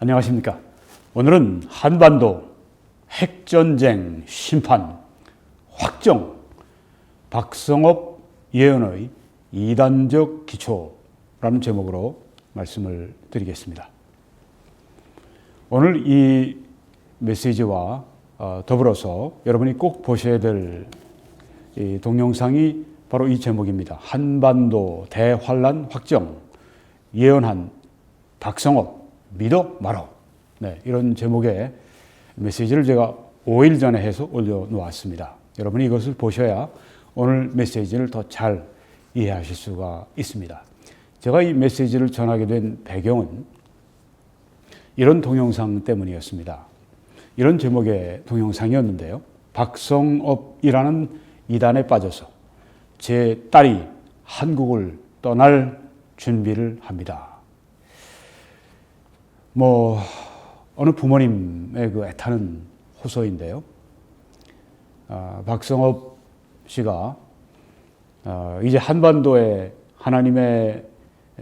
안녕하십니까. 오늘은 한반도 핵전쟁 심판 확정 박성업 예언의 이단적 기초라는 제목으로 말씀을 드리겠습니다. 오늘 이 메시지와 더불어서 여러분이 꼭 보셔야 될 이 동영상이 바로 이 제목입니다. 한반도 대환란 확정 예언한 박성업 믿어 말어. 네, 이런 제목의 메시지를 제가 5일 전에 해서 올려놓았습니다. 여러분이 이것을 보셔야 오늘 메시지를 더 잘 이해하실 수가 있습니다. 제가 이 메시지를 전하게 된 배경은 이런 동영상 때문이었습니다. 이런 제목의 동영상이었는데요. 박성업이라는 이단에 빠져서 제 딸이 한국을 떠날 준비를 합니다. 어느 부모님의 그 애타는 호소인데요. 박성업 씨가 이제 한반도에 하나님의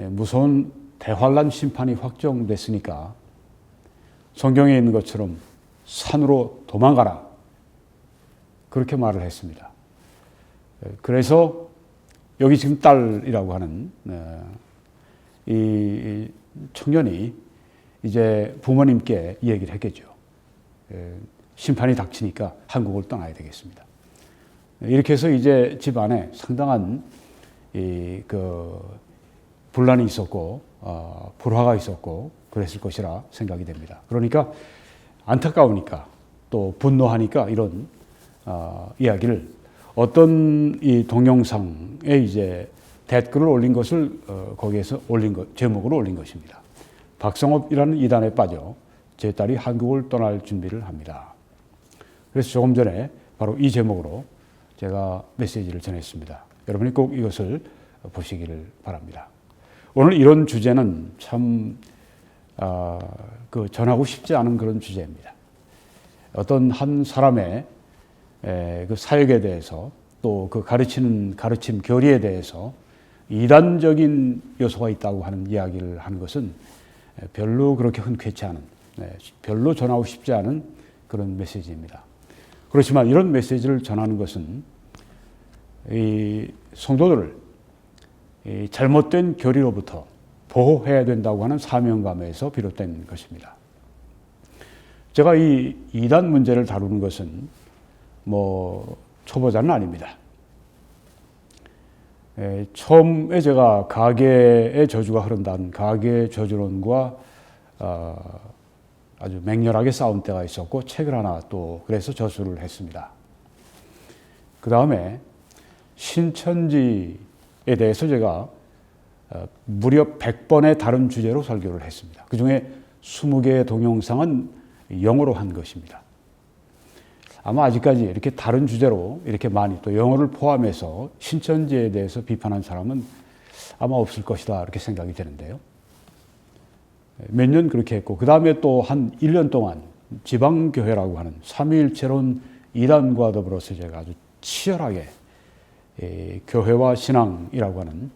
무서운 대환란 심판이 확정됐으니까 성경에 있는 것처럼 산으로 도망가라. 그렇게 말을 했습니다. 그래서 여기 지금 딸이라고 하는 이 청년이 이제 부모님께 이 얘기를 했겠죠. 심판이 닥치니까 한국을 떠나야 되겠습니다. 이렇게 해서 이제 집안에 상당한 분란이 있었고 불화가 있었고 그랬을 것이라 생각이 됩니다. 그러니까 안타까우니까 또 분노하니까 이런 이야기를 어떤 이 동영상에 이제 댓글을 올린 것을 거기에서 제목으로 올린 것입니다. 박성업이라는 이단에 빠져 제 딸이 한국을 떠날 준비를 합니다. 그래서 조금 전에 바로 이 제목으로 제가 메시지를 전했습니다. 여러분이 꼭 이것을 보시기를 바랍니다. 오늘 이런 주제는 참 전하고 싶지 않은 그런 주제입니다. 어떤 한 사람의 그 사역에 대해서 또 그 가르치는 가르침 교리에 대해서 이단적인 요소가 있다고 하는 이야기를 하는 것은 별로 그렇게 흔쾌치 않은, 별로 전하고 싶지 않은 그런 메시지입니다. 그렇지만 이런 메시지를 전하는 것은 이 성도들을 이 잘못된 교리로부터 보호해야 된다고 하는 사명감에서 비롯된 것입니다. 제가 이 이단 문제를 다루는 것은 초보자는 아닙니다. 처음에 제가 가계의 저주가 흐른다는 가계 저주론과 아주 맹렬하게 싸운 때가 있었고 책을 하나 또 그래서 저술을 했습니다. 그 다음에 신천지에 대해서 제가 무려 100번의 다른 주제로 설교를 했습니다. 그 중에 20개의 동영상은 영어로 한 것입니다. 아마 아직까지 이렇게 다른 주제로 이렇게 많이 또 영어를 포함해서 신천지에 대해서 비판한 사람은 아마 없을 것이다 이렇게 생각이 되는데요. 몇 년 그렇게 했고 그 다음에 또 한 1년 동안 지방교회라고 하는 삼위일체론 이단과 더불어서 제가 아주 치열하게 교회와 신앙이라고 하는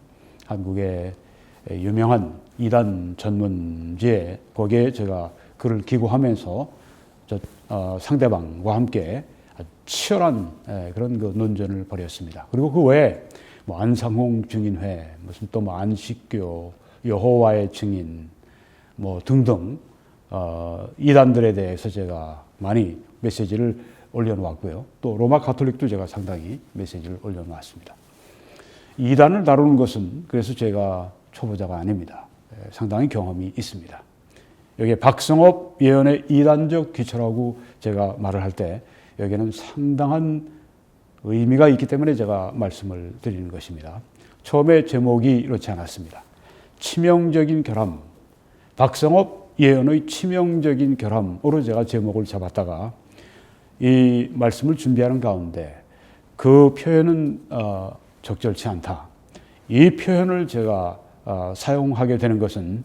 한국의 유명한 이단 전문지에 거기에 제가 글을 기고하면서 상대방과 함께 아주 치열한 그런 그 논전을 벌였습니다. 그리고 그 외에 안상홍 증인회, 무슨 또 안식교, 여호와의 증인, 등등 이단들에 대해서 제가 많이 메시지를 올려놓았고요. 또 로마 가톨릭도 제가 상당히 메시지를 올려놓았습니다. 이단을 다루는 것은 그래서 제가 초보자가 아닙니다. 상당히 경험이 있습니다. 여기에 박성업 예언의 이단적 기초라고 제가 말을 할 때 여기에는 상당한 의미가 있기 때문에 제가 말씀을 드리는 것입니다. 처음에 제목이 이렇지 않았습니다. 치명적인 결함, 박성업 예언의 치명적인 결함으로 제가 제목을 잡았다가 이 말씀을 준비하는 가운데 그 표현은 적절치 않다. 이 표현을 제가 사용하게 되는 것은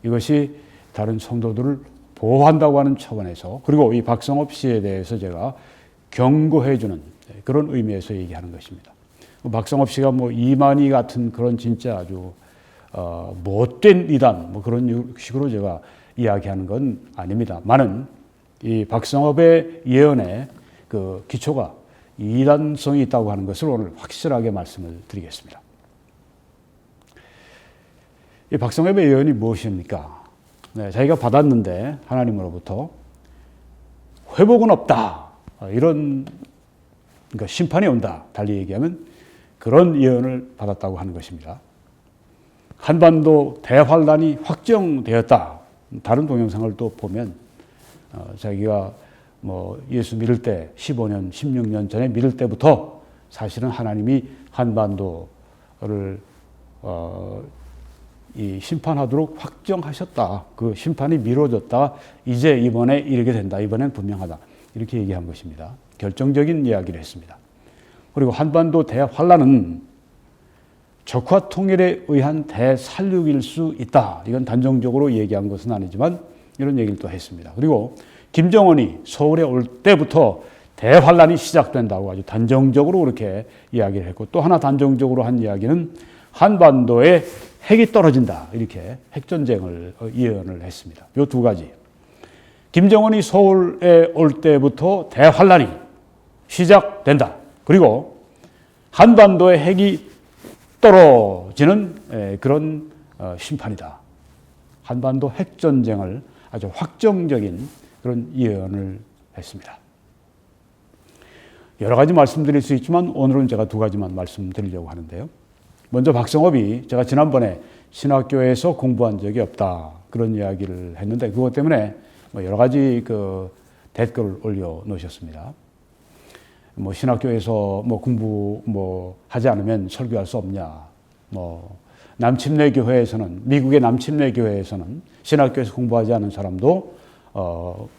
이것이 다른 성도들을 보호한다고 하는 차원에서 그리고 이 박성업 씨에 대해서 제가 경고해주는 그런 의미에서 얘기하는 것입니다. 박성업 씨가 이만희 같은 그런 진짜 아주 못된 이단 그런 식으로 제가 이야기하는 건 아닙니다. 많은 이 박성업의 예언에 그 기초가 이단성이 있다고 하는 것을 오늘 확실하게 말씀을 드리겠습니다. 이 박성업의 예언이 무엇입니까? 네, 자기가 받았는데 하나님으로부터 회복은 없다. 이런 그러니까 심판이 온다. 달리 얘기하면 그런 예언을 받았다고 하는 것입니다. 한반도 대환란이 확정되었다. 다른 동영상을 또 보면 자기가 뭐 예수 믿을 때 15년, 16년 전에 믿을 때부터 사실은 하나님이 한반도를 이 심판하도록 확정하셨다. 그 심판이 미뤄졌다. 이제 이번에 이르게 된다. 이번엔 분명하다. 이렇게 얘기한 것입니다. 결정적인 이야기를 했습니다. 그리고 한반도 대환란은 적화 통일에 의한 대살육일 수 있다. 이건 단정적으로 얘기한 것은 아니지만 이런 얘기를 또 했습니다. 그리고 김정은이 서울에 올 때부터 대환란이 시작된다고 아주 단정적으로 그렇게 이야기를 했고 또 하나 단정적으로 한 이야기는 한반도에 핵이 떨어진다. 이렇게 핵전쟁을 예언을 했습니다. 이 두 가지. 김정은이 서울에 올 때부터 대환란이 시작된다. 그리고 한반도에 핵이 떨어지는 그런 심판이다. 한반도 핵전쟁을 아주 확정적인 그런 예언을 했습니다. 여러 가지 말씀드릴 수 있지만 오늘은 제가 두 가지만 말씀드리려고 하는데요. 먼저 박성업이 제가 지난번에 신학교에서 공부한 적이 없다. 그런 이야기를 했는데 그것 때문에 여러 가지 그 댓글을 올려 놓으셨습니다. 뭐 신학교에서 뭐 공부 뭐 하지 않으면 설교할 수 없냐. 뭐 남침내 교회에서는 미국의 남침내 교회에서는 신학교에서 공부하지 않은 사람도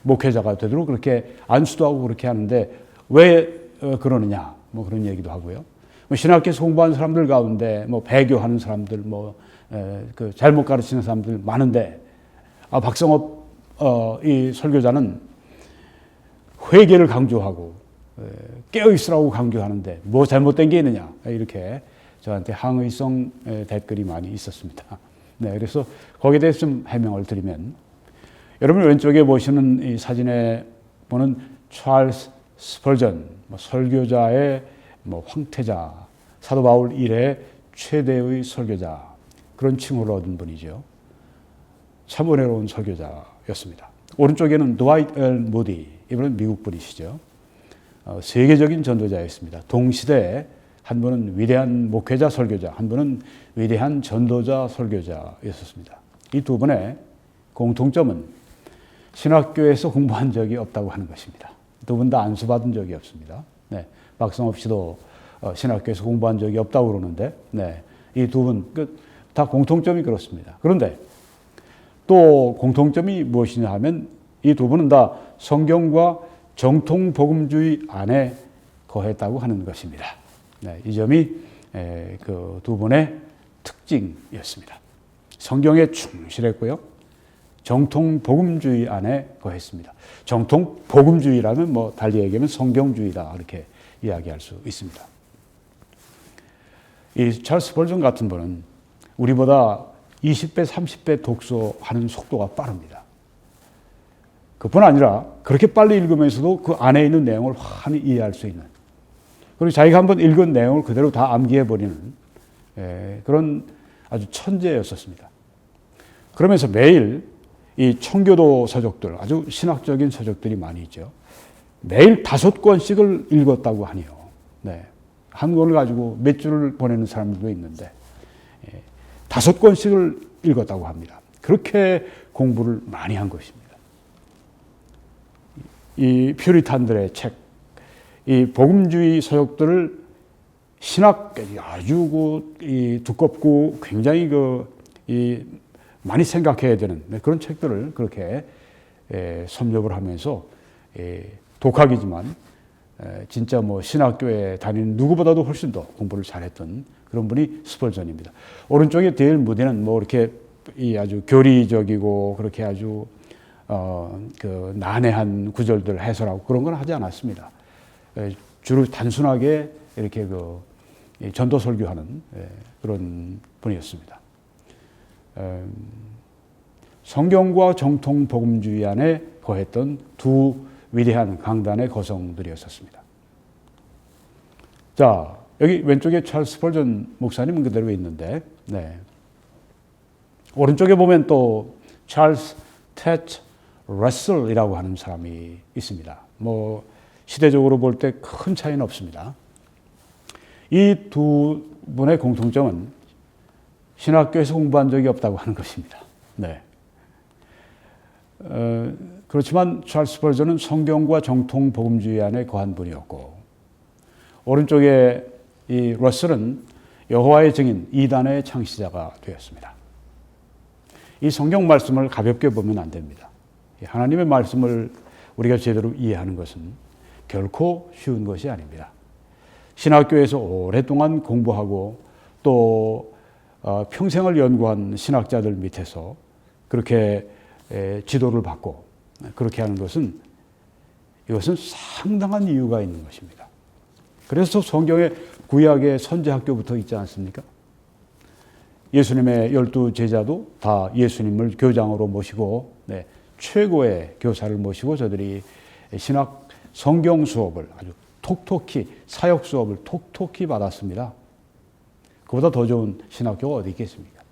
목회자가 되도록 그렇게 안수도 하고 그렇게 하는데 왜 그러느냐. 뭐 그런 얘기도 하고요. 신학교에서 공부하는 사람들 가운데 뭐 배교하는 사람들 그 잘못 가르치는 사람들 많은데 박성업 이 설교자는 회개를 강조하고 깨어 있으라고 강조하는데 뭐 잘못된 게 있느냐 이렇게 저한테 항의성 댓글이 많이 있었습니다. 네, 그래서 거기에 대해서 좀 해명을 드리면 여러분 왼쪽에 보시는 이 사진에 보는 찰스 스펄전 설교자의 황태자 사도 바울 이래 최대의 설교자 그런 칭호를 얻은 분이죠. 참 은혜로운 설교자였습니다. 오른쪽에는 드와이트 L. 모디 이분은 미국 분이시죠. 세계적인 전도자였습니다. 동시대에 한 분은 위대한 목회자 설교자, 한 분은 위대한 전도자 설교자였었습니다. 이 두 분의 공통점은 신학교에서 공부한 적이 없다고 하는 것입니다. 두 분 다 안수받은 적이 없습니다. 네, 박성업 씨도 신학교에서 공부한 적이 없다고 그러는데, 네, 이 두 분 다 공통점이 그렇습니다. 그런데 또 공통점이 무엇이냐 하면 이 두 분은 다 성경과 정통 복음주의 안에 거했다고 하는 것입니다. 네, 이 점이 그 두 분의 특징이었습니다. 성경에 충실했고요. 정통 복음주의 안에 거했습니다. 정통 복음주의라면 뭐 달리 얘기하면 성경주의다 이렇게 이야기할 수 있습니다. 이 찰스 벌전 같은 분은 우리보다 20배, 30배 독서하는 속도가 빠릅니다. 그뿐 아니라 그렇게 빨리 읽으면서도 그 안에 있는 내용을 환히 이해할 수 있는 그리고 자기가 한번 읽은 내용을 그대로 다 암기해버리는 그런 아주 천재였었습니다. 그러면서 매일 이 청교도 서적들, 아주 신학적인 서적들이 많이 있죠. 매일 5권씩을 읽었다고 하네요. 네. 한 권을 가지고 몇 주를 보내는 사람들도 있는데 5권씩을 읽었다고 합니다. 그렇게 공부를 많이 한 것입니다. 이 퓨리탄들의 책, 이 복음주의 서적들을 신학 아주 두껍고 굉장히 많이 생각해야 되는 그런 책들을 그렇게 섭렵을 하면서 독학이지만 진짜 뭐 신학교에 다니는 누구보다도 훨씬 더 공부를 잘했던 그런 분이 스펄전입니다. 오른쪽에 데일 무디는 뭐 이렇게 아주 교리적이고 그렇게 아주 그 난해한 구절들 해설하고 그런 건 하지 않았습니다. 주로 단순하게 이렇게 전도 설교하는 그런 분이었습니다. 성경과 정통 복음주의 안에 거했던 두 위대한 강단의 거성들이었었습니다. 자, 여기 왼쪽에 찰스 스펄전 목사님은 그대로 있는데, 네. 오른쪽에 보면 또 찰스 테츠 러셀이라고 하는 사람이 있습니다. 뭐 시대적으로 볼 때 큰 차이는 없습니다. 이 두 분의 공통점은 신학교에서 공부한 적이 없다고 하는 것입니다. 네. 그렇지만 찰스 스펄전은 성경과 정통 복음주의 안에 거한 분이었고, 오른쪽에 이 러셀은 여호와의 증인 이단의 창시자가 되었습니다. 이 성경 말씀을 가볍게 보면 안 됩니다. 하나님의 말씀을 우리가 제대로 이해하는 것은 결코 쉬운 것이 아닙니다. 신학교에서 오랫동안 공부하고 또 평생을 연구한 신학자들 밑에서 그렇게 지도를 받고 그렇게 하는 것은 이것은 상당한 이유가 있는 것입니다. 그래서 성경의 구약의 선지학교부터 있지 않습니까? 예수님의 12 제자도 다 예수님을 교장으로 모시고 최고의 교사를 모시고 저들이 신학 성경 수업을 아주 톡톡히 사역 수업을 톡톡히 받았습니다. 그보다 더 좋은 신학교가 어디 있겠습니까?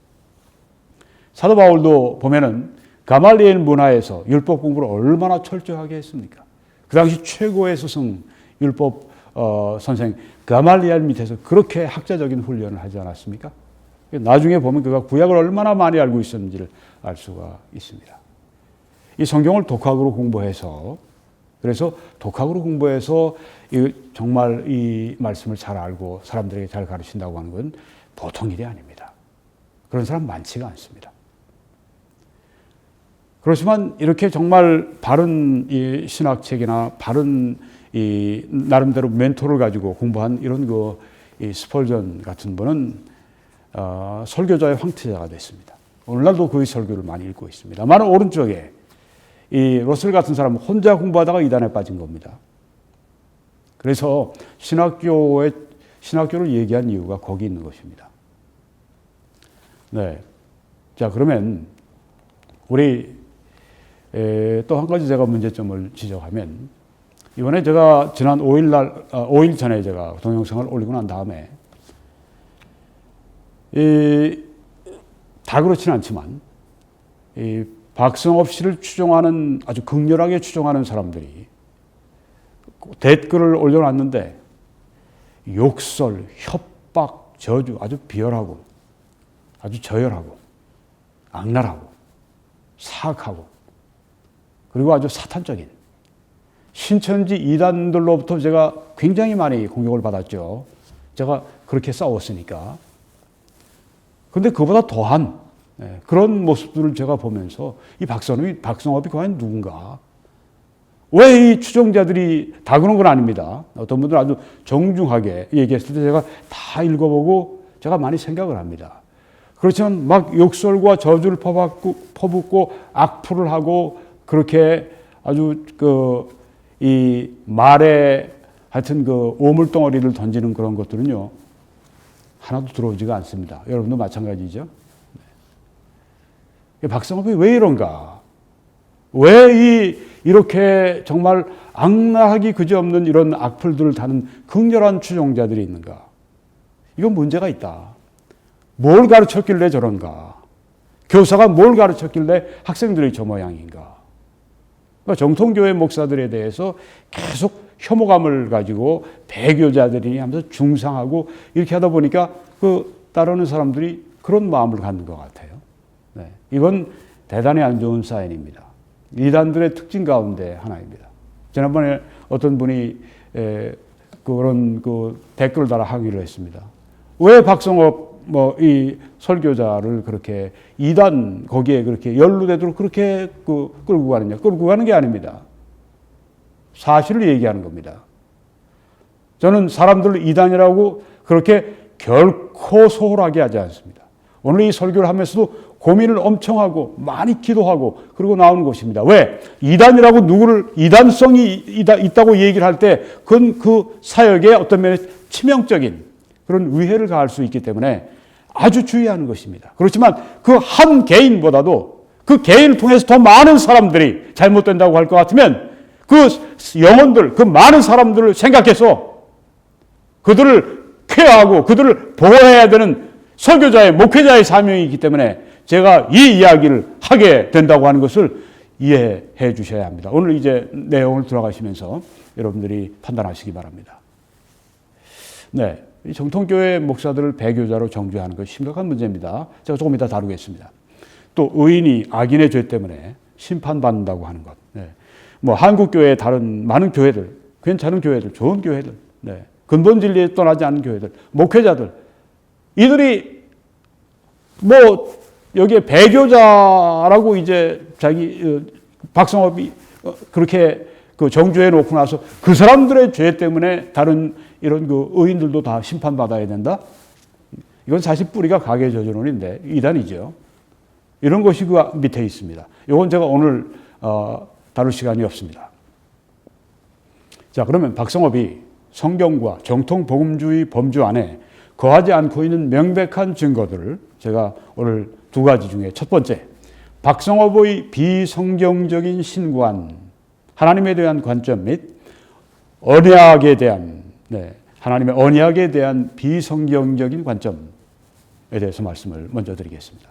사도 바울도 보면은 가말리엘 문화에서 율법 공부를 얼마나 철저하게 했습니까? 그 당시 최고의 스승 율법 선생 가말리엘 밑에서 그렇게 학자적인 훈련을 하지 않았습니까? 나중에 보면 그가 구약을 얼마나 많이 알고 있었는지를 알 수가 있습니다. 이 성경을 독학으로 공부해서 그래서 독학으로 공부해서 정말 이 말씀을 잘 알고 사람들에게 잘 가르친다고 하는 건 보통 일이 아닙니다. 그런 사람 많지가 않습니다. 그렇지만 이렇게 정말 바른 이 신학책이나 바른 이 나름대로 멘토를 가지고 공부한 이런 이 스펄전 같은 분은 설교자의 황태자가 됐습니다. 오늘날도 그의 설교를 많이 읽고 있습니다만 오른쪽에 이 러셀 같은 사람은 혼자 공부하다가 이단에 빠진 겁니다. 그래서 신학교를 얘기한 이유가 거기 있는 것입니다. 네. 자, 그러면 우리 또 한 가지 제가 문제점을 지적하면 이번에 제가 지난 5일 전에 제가 동영상을 올리고 난 다음에 다 그렇지는 않지만 박성업 씨를 추종하는 아주 극렬하게 추종하는 사람들이 댓글을 올려놨는데 욕설, 협박, 저주 아주 비열하고 아주 저열하고 악랄하고 사악하고 그리고 아주 사탄적인 신천지 이단들로부터 제가 굉장히 많이 공격을 받았죠. 제가 그렇게 싸웠으니까. 그런데 그보다 더한 그런 모습들을 제가 보면서 이 박성업이 과연 누군가? 왜 이 추종자들이 다 그런 건 아닙니다. 어떤 분들은 아주 정중하게 얘기했을 때 제가 다 읽어보고 제가 많이 생각을 합니다. 그렇지만 막 욕설과 저주를 퍼붓고 악플을 하고 그렇게 아주 이 말에 하여튼 오물덩어리를 던지는 그런 것들은요 하나도 들어오지가 않습니다. 여러분도 마찬가지죠. 박성업이 왜 이런가? 왜 이렇게 정말 악랄하기 그지없는 이런 악플들을 다는 극렬한 추종자들이 있는가? 이건 문제가 있다. 뭘 가르쳤길래 저런가? 교사가 뭘 가르쳤길래 학생들이 저 모양인가? 그러니까 정통교회 목사들에 대해서 계속 혐오감을 가지고 배교자들이 하면서 중상하고 이렇게 하다 보니까 따르는 사람들이 그런 마음을 갖는 것 같아요. 네. 이건 대단히 안 좋은 사인입니다. 이단들의 특징 가운데 하나입니다. 지난번에 어떤 분이 그런 댓글을 달아 항의를 했습니다. 왜 박성업 이 설교자를 그렇게 이단 거기에 그렇게 연루되도록 그렇게 끌고 가느냐? 끌고 가는 게 아닙니다. 사실을 얘기하는 겁니다. 저는 사람들을 이단이라고 그렇게 결코 소홀하게 하지 않습니다. 오늘 이 설교를 하면서도 고민을 엄청 하고 많이 기도하고 그러고 나오는 것입니다. 왜? 이단이라고 누구를 이단성이 있다고 얘기를 할 때 그건 그 사역에 어떤 면에 치명적인 그런 위해를 가할 수 있기 때문에 아주 주의하는 것입니다. 그렇지만 그 한 개인보다도 그 개인을 통해서 더 많은 사람들이 잘못된다고 할 것 같으면 그 영혼들, 그 많은 사람들을 생각해서 그들을 케어하고 그들을 보호해야 되는 설교자의, 목회자의 사명이기 때문에 제가 이 이야기를 하게 된다고 하는 것을 이해해 주셔야 합니다. 오늘 이제 내용을 들어가시면서 여러분들이 판단하시기 바랍니다. 네, 정통교회 목사들을 배교자로 정죄하는 것이 심각한 문제입니다. 제가 조금 이따 다루겠습니다. 또 의인이 악인의 죄 때문에 심판받는다고 하는 것. 네. 뭐 한국교회의 다른 많은 교회들, 괜찮은 교회들, 좋은 교회들, 네. 근본 진리에 떠나지 않은 교회들, 목회자들, 이들이 뭐 여기에 배교자라고 이제 자기 박성업이 그렇게 그 정죄해 놓고 나서 그 사람들의 죄 때문에 다른 이런 그 의인들도 다 심판받아야 된다? 이건 사실 뿌리가 가계 저주론인데 이단이죠. 이런 것이 그 밑에 있습니다. 이건 제가 오늘 다룰 시간이 없습니다. 자, 그러면 박성업이 성경과 정통 복음주의 범주 안에 거하지 않고 있는 명백한 증거들을 제가 오늘 두 가지 중에 첫 번째, 박성업의 비성경적인 신관, 하나님에 대한 관점 및 언약에 대한, 하나님의 언약에 대한 비성경적인 관점에 대해서 말씀을 먼저 드리겠습니다.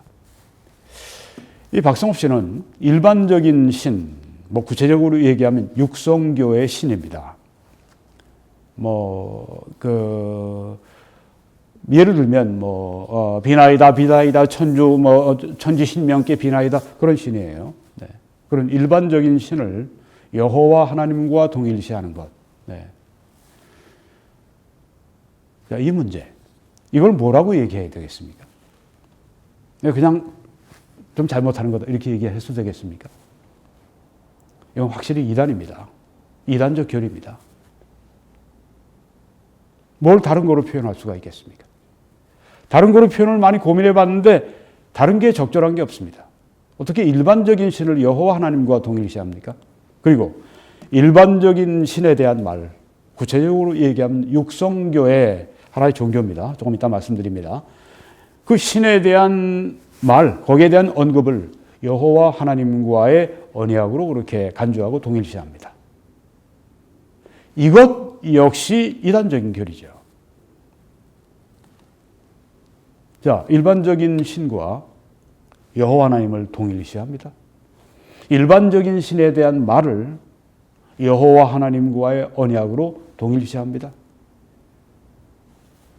이 박성업 씨는 일반적인 신, 뭐 구체적으로 얘기하면 육성교의 신입니다. 예를 들면 비나이다 천주 천지신명께 비나이다 그런 신이에요. 네. 그런 일반적인 신을 여호와 하나님과 동일시하는 것. 네. 자, 이 문제, 이걸 뭐라고 얘기해야 되겠습니까? 그냥 좀 잘못하는 거다 이렇게 얘기해도 되겠습니까? 이건 확실히 이단입니다. 이단적 교리입니다. 뭘 다른 거로 표현할 수가 있겠습니까? 다른 거로 표현을 많이 고민해 봤는데 다른 게 적절한 게 없습니다. 어떻게 일반적인 신을 여호와 하나님과 동일시합니까? 그리고 일반적인 신에 대한 말, 구체적으로 얘기하면 육성교의 하나의 종교입니다. 조금 이따 말씀드립니다. 그 신에 대한 말, 거기에 대한 언급을 여호와 하나님과의 언약으로 그렇게 간주하고 동일시합니다. 이것 역시 이단적인 교리죠. 자, 일반적인 신과 여호와 하나님을 동일시합니다. 일반적인 신에 대한 말을 여호와 하나님과의 언약으로 동일시합니다.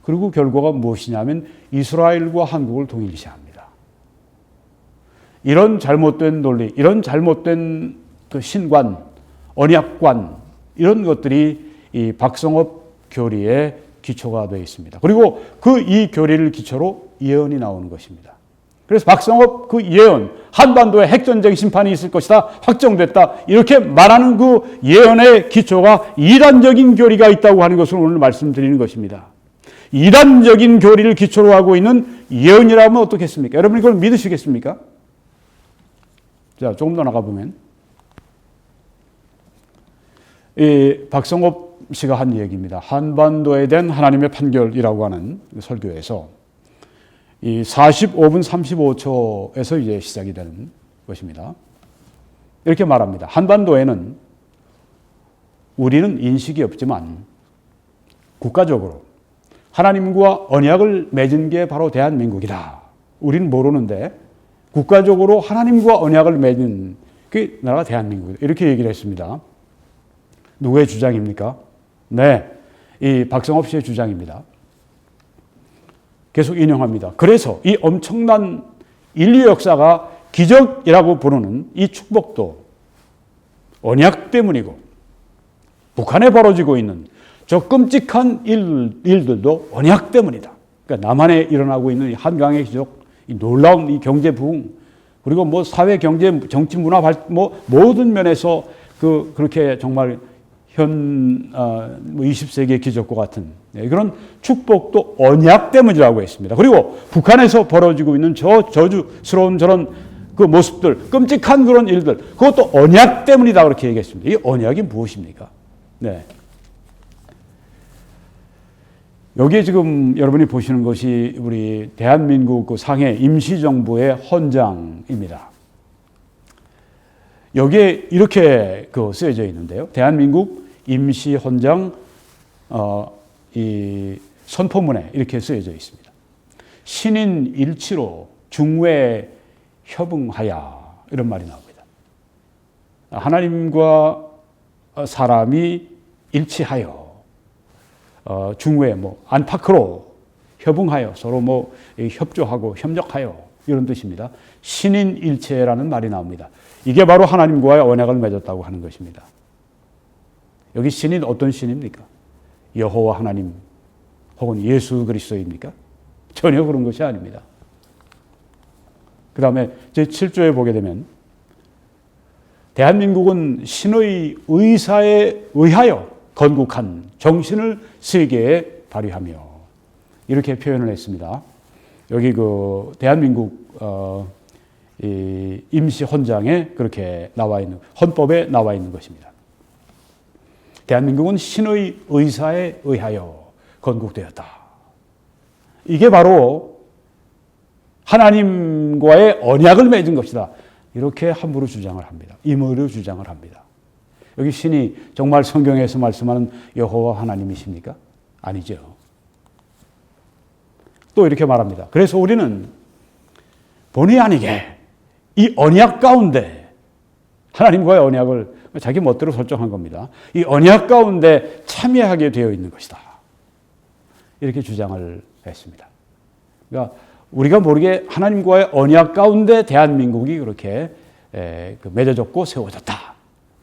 그리고 결과가 무엇이냐면 이스라엘과 한국을 동일시합니다. 이런 잘못된 논리, 이런 잘못된 그 신관, 언약관, 이런 것들이 이 박성업 교리의 기초가 되어 있습니다. 그리고 그 이 교리를 기초로 예언이 나오는 것입니다. 그래서 박성업 그 예언, 한반도에 핵전쟁 심판이 있을 것이다, 확정됐다, 이렇게 말하는 그 예언의 기초가 이단적인 교리가 있다고 하는 것을 오늘 말씀드리는 것입니다. 이단적인 교리를 기초로 하고 있는 예언이라면 어떻겠습니까? 여러분 이걸 믿으시겠습니까? 자, 조금 더 나가보면 이 박성업 씨가 한 얘기입니다. 한반도에 대한 하나님의 판결이라고 하는 설교에서 이 45분 35초에서 이제 시작이 되는 것입니다. 이렇게 말합니다. 한반도에는 우리는 인식이 없지만 국가적으로 하나님과 언약을 맺은 게 바로 대한민국이다. 우리는 모르는데 국가적으로 하나님과 언약을 맺은 그 나라가 대한민국이다. 이렇게 얘기를 했습니다. 누구의 주장입니까? 네, 이 박성업 씨의 주장입니다. 계속 인용합니다. 그래서 이 엄청난 인류 역사가 기적이라고 부르는 이 축복도 언약 때문이고 북한에 벌어지고 있는 저 끔찍한 일들도 언약 때문이다. 그러니까 남한에 일어나고 있는 한강의 기적, 이 놀라운 이 경제 부흥, 그리고 뭐 사회, 경제, 정치, 문화 모든 면에서 그렇게 정말 20세기의 기적과 같은 그런 축복도 언약 때문이라고 했습니다. 그리고 북한에서 벌어지고 있는 저주스러운 저런 그 모습들, 끔찍한 그런 일들, 그것도 언약 때문이다 그렇게 얘기했습니다. 이 언약이 무엇입니까? 네. 여기에 지금 여러분이 보시는 것이 우리 대한민국 그 상해 임시정부의 헌장입니다. 여기에 이렇게 쓰여져 있는데요. 대한민국 임시헌장 이 선포문에 이렇게 쓰여져 있습니다. 신인 일치로 중외 협응하야, 이런 말이 나옵니다. 하나님과 사람이 일치하여 중외 안팎으로 협응하여 서로 협조하고 협력하여, 이런 뜻입니다. 신인 일체라는 말이 나옵니다. 이게 바로 하나님과의 언약을 맺었다고 하는 것입니다. 여기 신인 어떤 신입니까? 여호와 하나님 혹은 예수 그리스도입니까? 전혀 그런 것이 아닙니다. 그 다음에 제7조에 보게 되면 대한민국은 신의 의사에 의하여 건국한 정신을 세계에 발휘하며, 이렇게 표현을 했습니다. 여기 대한민국 이 임시헌장에 그렇게 나와 있는, 헌법에 나와 있는 것입니다. 대한민국은 신의 의사에 의하여 건국되었다. 이게 바로 하나님과의 언약을 맺은 것이다. 이렇게 함부로 주장을 합니다. 임의로 주장을 합니다. 여기 신이 정말 성경에서 말씀하는 여호와 하나님이십니까? 아니죠. 또 이렇게 말합니다. 그래서 우리는 본의 아니게 이 언약 가운데, 하나님과의 언약을 자기 멋대로 설정한 겁니다. 이 언약 가운데 참여하게 되어 있는 것이다. 이렇게 주장을 했습니다. 그러니까 우리가 모르게 하나님과의 언약 가운데 대한민국이 그렇게 맺어졌고 세워졌다.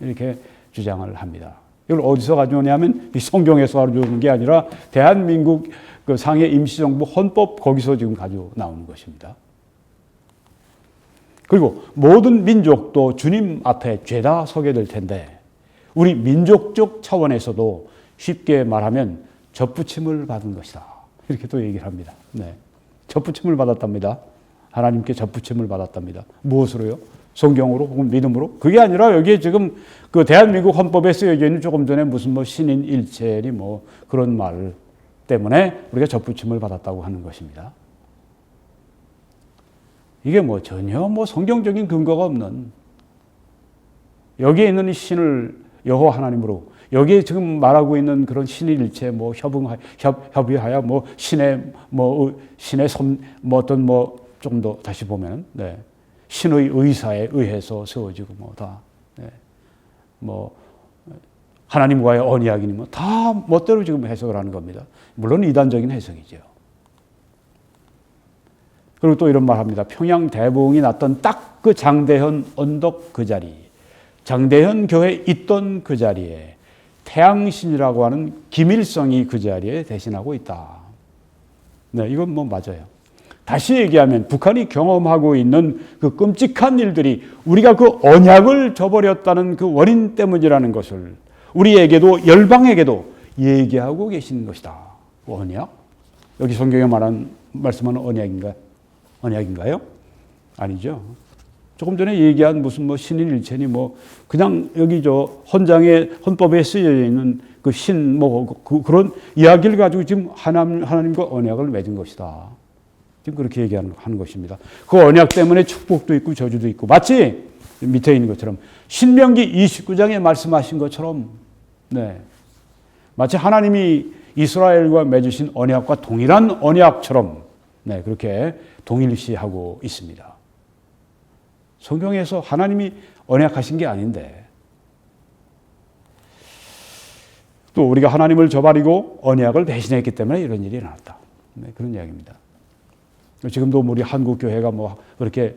이렇게 주장을 합니다. 이걸 어디서 가져오냐면 이 성경에서 가져오는 게 아니라 대한민국 상해 임시정부 헌법, 거기서 지금 가지고 나오는 것입니다. 그리고 모든 민족도 주님 앞에 죄다 서게 될 텐데, 우리 민족적 차원에서도 쉽게 말하면 접붙임을 받은 것이다. 이렇게 또 얘기를 합니다. 네. 접붙임을 받았답니다. 하나님께 접붙임을 받았답니다. 무엇으로요? 성경으로 혹은 믿음으로? 그게 아니라 여기에 지금 대한민국 헌법에 쓰여져 있는 조금 전에 무슨 신인 일체니 그런 말 때문에 우리가 접붙임을 받았다고 하는 것입니다. 이게 전혀 성경적인 근거가 없는, 여기에 있는 신을 여호와 하나님으로, 여기에 지금 말하고 있는 그런 신일일체, 협의하여, 신의 어떤 조금 더 다시 보면, 네. 신의 의사에 의해서 세워지고 다, 네. 하나님과의 언약이니 다 멋대로 지금 해석을 하는 겁니다. 물론 이단적인 해석이죠. 그리고 또 이런 말 합니다. 평양 대붕이 났던 딱 그 장대현 언덕 그 자리, 장대현 교회 있던 그 자리에 태양신이라고 하는 김일성이 그 자리에 대신하고 있다. 네, 이건 맞아요. 다시 얘기하면 북한이 경험하고 있는 그 끔찍한 일들이 우리가 그 언약을 저버렸다는 그 원인 때문이라는 것을 우리에게도 열방에게도 얘기하고 계시는 것이다. 언약? 여기 성경에 말씀하는 언약인가요? 아니죠. 조금 전에 얘기한 무슨 신인일체니 그냥 여기 헌법에 쓰여 있는 그 그런 이야기를 가지고 지금 하나님과 언약을 맺은 것이다. 지금 그렇게 얘기하는 것입니다. 그 언약 때문에 축복도 있고 저주도 있고, 마치 밑에 있는 것처럼 신명기 29장에 말씀하신 것처럼, 네. 마치 하나님이 이스라엘과 맺으신 언약과 동일한 언약처럼, 네, 그렇게 동일시하고 있습니다. 성경에서 하나님이 언약하신 게 아닌데, 또 우리가 하나님을 저버리고 언약을 배신했기 때문에 이런 일이 일어났다. 네, 그런 이야기입니다. 지금도 우리 한국 교회가 그렇게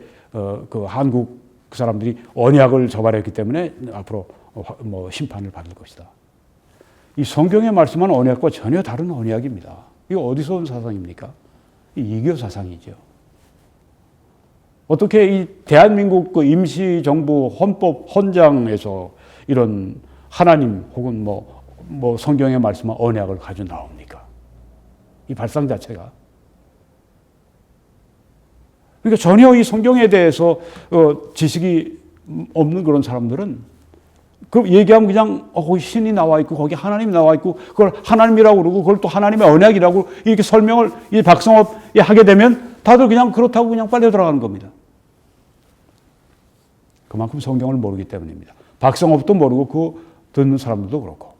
한국 사람들이 언약을 저버렸기 때문에 앞으로 심판을 받을 것이다. 이 성경에 말씀한 언약과 전혀 다른 언약입니다. 이거 어디서 온 사상입니까? 이교 사상이죠. 어떻게 이 대한민국 임시정부 헌법 헌장에서 이런 하나님 혹은 성경에 말씀한 언약을 가지고 나옵니까? 이 발상 자체가. 그러니까 전혀 이 성경에 대해서 지식이 없는 그런 사람들은 그 얘기하면 그냥 거기 신이 나와 있고 거기 하나님이 나와 있고 그걸 하나님이라고 그러고 그걸 또 하나님의 언약이라고 이렇게 설명을 이 박성업이 하게 되면 다들 그냥 그렇다고 그냥 빨려 들어가는 겁니다. 그만큼 성경을 모르기 때문입니다. 박성업도 모르고 그 듣는 사람들도 그렇고.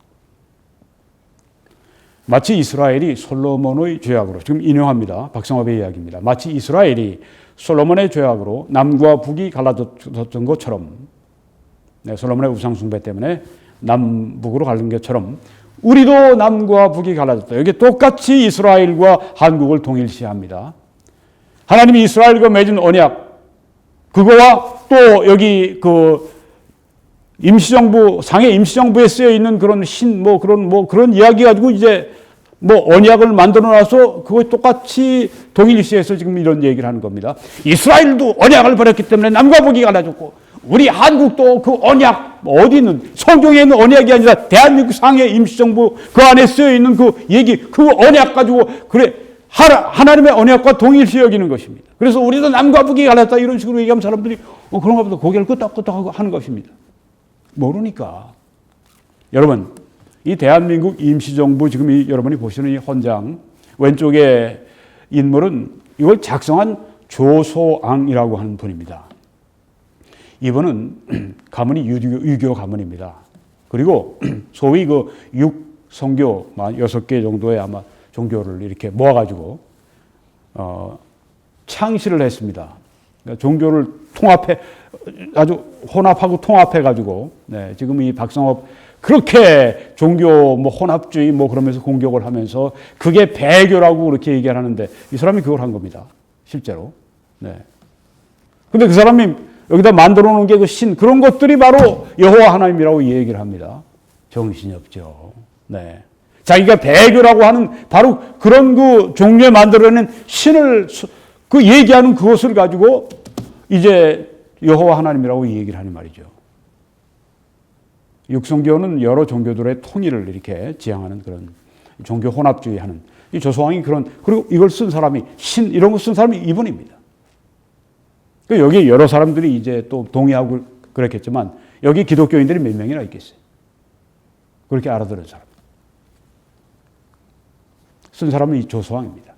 마치 이스라엘이 솔로몬의 죄악으로, 지금 인용합니다. 박성업의 이야기입니다. 마치 이스라엘이 솔로몬의 죄악으로 남과 북이 갈라졌던 것처럼, 네, 솔로몬의 우상숭배 때문에 남북으로 갈린 것처럼 우리도 남과 북이 갈라졌다. 여기 똑같이 이스라엘과 한국을 동일시합니다. 하나님이 이스라엘과 맺은 언약, 그거와 또 여기 그 임시정부, 상해 임시정부에 쓰여 있는 그런 그런 이야기 가지고 이제 언약을 만들어 놔서 그거 똑같이 동일시해서 지금 이런 얘기를 하는 겁니다. 이스라엘도 언약을 버렸기 때문에 남과 북이 갈라졌고, 우리 한국도 그 언약, 어디 있는, 성경에 있는 언약이 아니라 대한민국 상해 임시정부 그 안에 쓰여 있는 그 얘기, 그 언약 가지고, 그래, 하나님의 언약과 동일시 여기는 것입니다. 그래서 우리도 남과 북이 갈랐다 이런 식으로 얘기하면 사람들이 그런가 보다 고개를 끄덕끄덕하고 하는 것입니다. 모르니까. 여러분, 이 대한민국 임시정부 지금 여러분이 보시는 이 헌장 왼쪽에 인물은 이걸 작성한 조소앙이라고 하는 분입니다. 이분은 가문이 유교 가문입니다. 그리고 소위 그 육성교 6개 정도의 아마 종교를 이렇게 모아가지고 창시를 했습니다. 그러니까 종교를 아주 혼합하고 통합해가지고, 네, 지금 이 박성업 그렇게 종교 혼합주의 그러면서 공격을 하면서 그게 배교라고 그렇게 얘기를 하는데 이 사람이 그걸 한 겁니다. 실제로. 네. 근데 그 사람이 여기다 만들어 놓은 게 그 그런 것들이 바로 여호와 하나님이라고 얘기를 합니다. 정신이 없죠. 네. 자기가 배교라고 하는 바로 그런 그 종류에 만들어낸 신을 그 얘기하는 그것을 가지고 이제 여호와 하나님이라고 얘기를 하는 말이죠. 육성교는 여러 종교들의 통일을 이렇게 지향하는 그런 종교 혼합주의 하는 이 조소왕이 그리고 이걸 쓴 사람이 이런 거 쓴 사람이 이분입니다. 여기 여러 사람들이 이제 또 동의하고 그랬겠지만 여기 기독교인들이 몇 명이나 있겠어요. 그렇게 알아들은 사람. 쓴 사람은 이 조소왕입니다.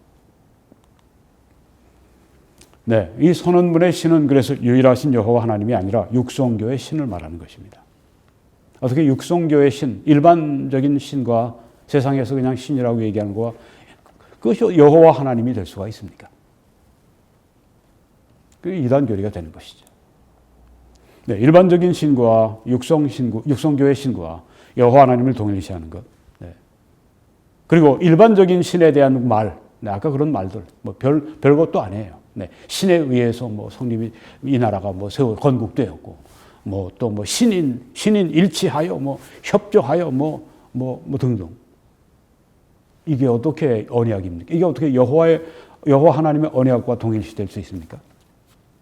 네, 이 선언문의 신은 그래서 유일하신 여호와 하나님이 아니라 육성교의 신을 말하는 것입니다. 어떻게 육성교의 신, 일반적인 신과 세상에서 그냥 신이라고 얘기하는 거와 그것이 여호와 하나님이 될 수가 있습니까? 그게 이단교리가 되는 것이죠. 네, 일반적인 신과 육성교의 신과 여호와 하나님을 동일시하는 것. 네. 그리고 일반적인 신에 대한 말, 네, 아까 그런 말들, 별것도 아니에요. 네, 신에 의해서 성립이, 이 나라가 건국되었고, 신인 일치하여, 협조하여, 등등. 이게 어떻게 언약입니까? 이게 어떻게 여호와 하나님의 언약과 동일시될 수 있습니까?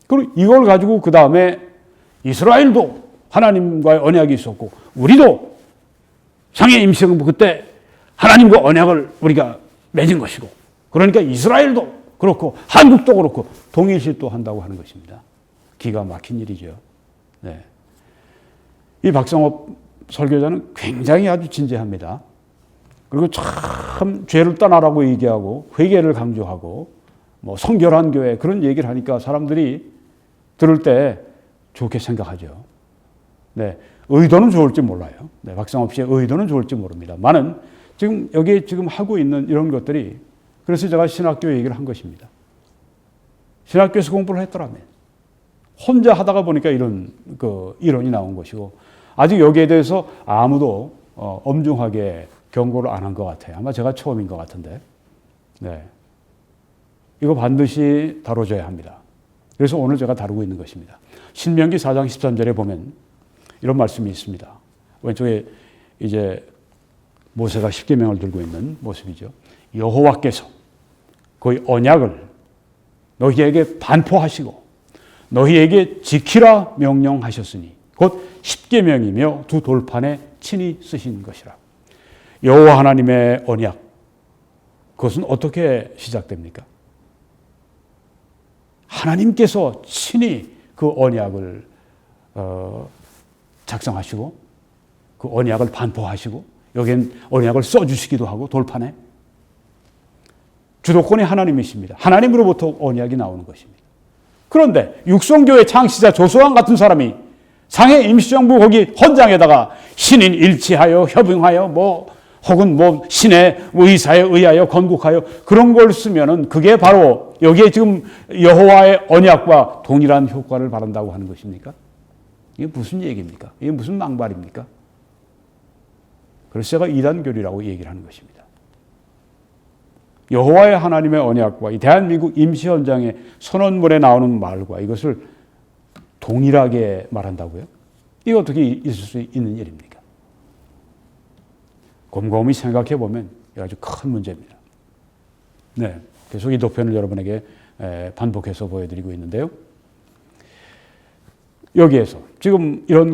그리고 이걸 가지고 그 다음에 이스라엘도 하나님과의 언약이 있었고, 우리도 상해 임시정부 그때 하나님과 언약을 우리가 맺은 것이고, 그러니까 이스라엘도 그렇고, 한국도 그렇고, 동일시 또 한다고 하는 것입니다. 기가 막힌 일이죠. 네. 이 박성업 설교자는 굉장히 아주 진지합니다. 그리고 참 죄를 떠나라고 얘기하고 회개를 강조하고 성결한 교회 그런 얘기를 하니까 사람들이 들을 때 좋게 생각하죠. 네. 의도는 좋을지 몰라요. 네. 박성업 씨의 의도는 좋을지 모릅니다. 많은 지금 여기 지금 하고 있는 이런 것들이 그래서 제가 신학교 얘기를 한 것입니다. 신학교에서 공부를 했더라면 혼자 하다가 보니까 이런 이론이 나온 것이고 아직 여기에 대해서 아무도 엄중하게 경고를 안 한 것 같아요. 아마 제가 처음인 것 같은데. 네. 이거 반드시 다뤄줘야 합니다. 그래서 오늘 제가 다루고 있는 것입니다. 신명기 4장 13절에 보면 이런 말씀이 있습니다. 왼쪽에 이제 모세가 십계명을 들고 있는 모습이죠. 여호와께서 그의 언약을 너희에게 반포하시고 너희에게 지키라 명령하셨으니 곧 십계명이며 두 돌판에 친히 쓰신 것이라. 여호와 하나님의 언약, 그것은 어떻게 시작됩니까? 하나님께서 친히 그 언약을 작성하시고 그 언약을 반포하시고 여기엔 언약을 써주시기도 하고 돌판에 주도권이 하나님이십니다. 하나님으로부터 언약이 나오는 것입니다. 그런데 육성교회 창시자 조소왕 같은 사람이 상해 임시정부 거기 헌장에다가 신인 일치하여 협응하여 혹은 신의 의사에 의하여 건국하여 그런 걸 쓰면은 그게 바로 여기에 지금 여호와의 언약과 동일한 효과를 바란다고 하는 것입니까? 이게 무슨 얘기입니까? 이게 무슨 망발입니까? 그래서 제가 이단교리라고 얘기를 하는 것입니다. 여호와의 하나님의 언약과 이 대한민국 임시헌장의 선언문에 나오는 말과 이것을 동일하게 말한다고요? 이게 어떻게 있을 수 있는 일입니까? 곰곰이 생각해 보면 아주 큰 문제입니다. 네, 계속 이 도편을 여러분에게 반복해서 보여드리고 있는데요. 여기에서 지금 이런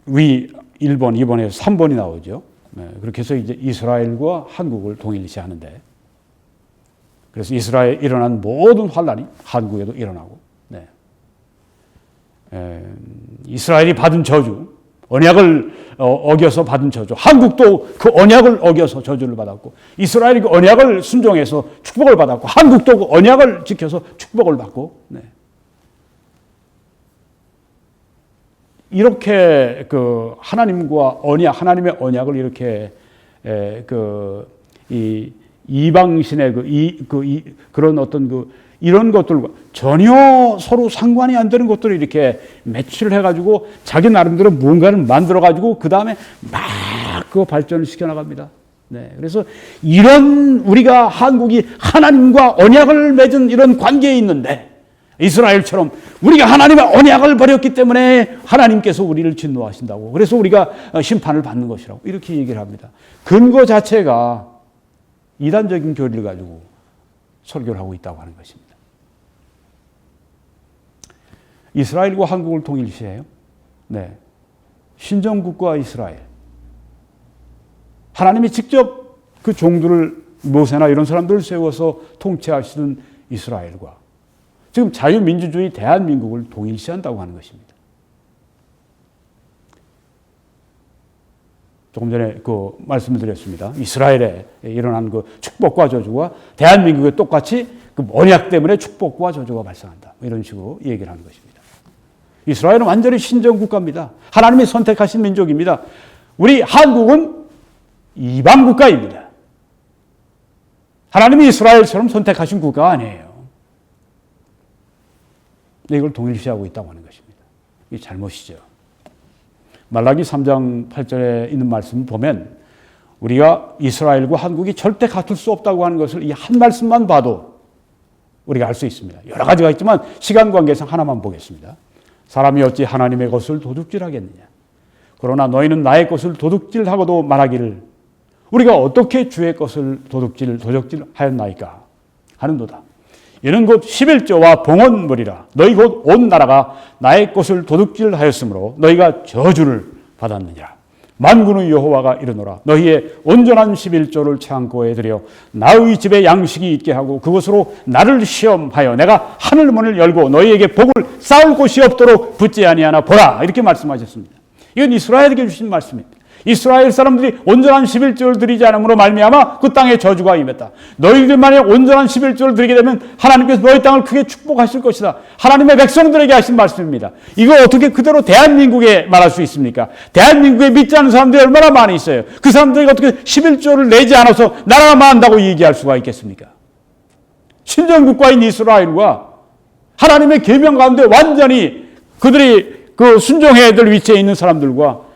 위 1번, 2번에서 3번이 나오죠. 네, 그렇게 해서 이제 이스라엘과 한국을 동일시하는데, 그래서 이스라엘에 일어난 모든 환란이 한국에도 일어나고, 네. 이스라엘이 받은 저주, 언약을 어겨서 받은 저주, 한국도 그 언약을 어겨서 저주를 받았고, 이스라엘이 그 언약을 순종해서 축복을 받았고, 한국도 그 언약을 지켜서 축복을 받고, 네. 이렇게 그 하나님과 언약, 하나님의 언약을 이렇게 이 이방신의 그런 어떤 이런 것들과 전혀 서로 상관이 안 되는 것들을 이렇게 매치를 해가지고 자기 나름대로 뭔가를 만들어가지고 그 다음에 막 그 발전을 시켜나갑니다. 네. 그래서 이런 우리가 한국이 하나님과 언약을 맺은 이런 관계에 있는데 이스라엘처럼 우리가 하나님의 언약을 버렸기 때문에 하나님께서 우리를 진노하신다고. 그래서 우리가 심판을 받는 것이라고 이렇게 얘기를 합니다. 근거 자체가 이단적인 교리를 가지고 설교를 하고 있다고 하는 것입니다. 이스라엘과 한국을 통일시해요. 네. 신정국과 이스라엘. 하나님이 직접 그 종들을 모세나 이런 사람들을 세워서 통치하시는 이스라엘과 지금 자유민주주의 대한민국을 동일시한다고 하는 것입니다. 조금 전에 그 말씀을 드렸습니다. 이스라엘에 일어난 그 축복과 저주가 대한민국에 똑같이 그 언약 때문에 축복과 저주가 발생한다. 이런 식으로 얘기를 하는 것입니다. 이스라엘은 완전히 신정국가입니다. 하나님이 선택하신 민족입니다. 우리 한국은 이방 국가입니다. 하나님이 이스라엘처럼 선택하신 국가가 아니에요. 이걸 동일시하고 있다고 하는 것입니다. 이게 잘못이죠. 말라기 3장 8절에 있는 말씀을 보면 우리가 이스라엘과 한국이 절대 같을 수 없다고 하는 것을 이 한 말씀만 봐도 우리가 알 수 있습니다. 여러 가지가 있지만 시간 관계상 하나만 보겠습니다. 사람이 어찌 하나님의 것을 도둑질하겠느냐. 그러나 너희는 나의 것을 도둑질하고도 말하기를 우리가 어떻게 주의 것을 도둑질하였나이까 하는도다. 이는 곧 11조와 봉헌물이라. 너희 곧 온 나라가 나의 것을 도둑질하였으므로 너희가 저주를 받았느니라. 만군의 여호와가 이르노라. 너희의 온전한 11조를 창고에 들여 나의 집에 양식이 있게 하고 그것으로 나를 시험하여 내가 하늘 문을 열고 너희에게 복을 쌓을 곳이 없도록 붙지 아니하나 보라. 이렇게 말씀하셨습니다. 이건 이스라엘에게 주신 말씀입니다. 이스라엘 사람들이 온전한 11조를 드리지 않음으로 말미암아 그 땅에 저주가 임했다. 너희들만이 온전한 11조를 드리게 되면 하나님께서 너희 땅을 크게 축복하실 것이다. 하나님의 백성들에게 하신 말씀입니다. 이거 어떻게 그대로 대한민국에 말할 수 있습니까? 대한민국에 믿지 않는 사람들이 얼마나 많이 있어요. 그 사람들이 어떻게 11조를 내지 않아서 나라가 망한다고 얘기할 수가 있겠습니까? 신정국가인 이스라엘과 하나님의 계명 가운데 완전히 그들이 그 순종해야 될 위치에 있는 사람들과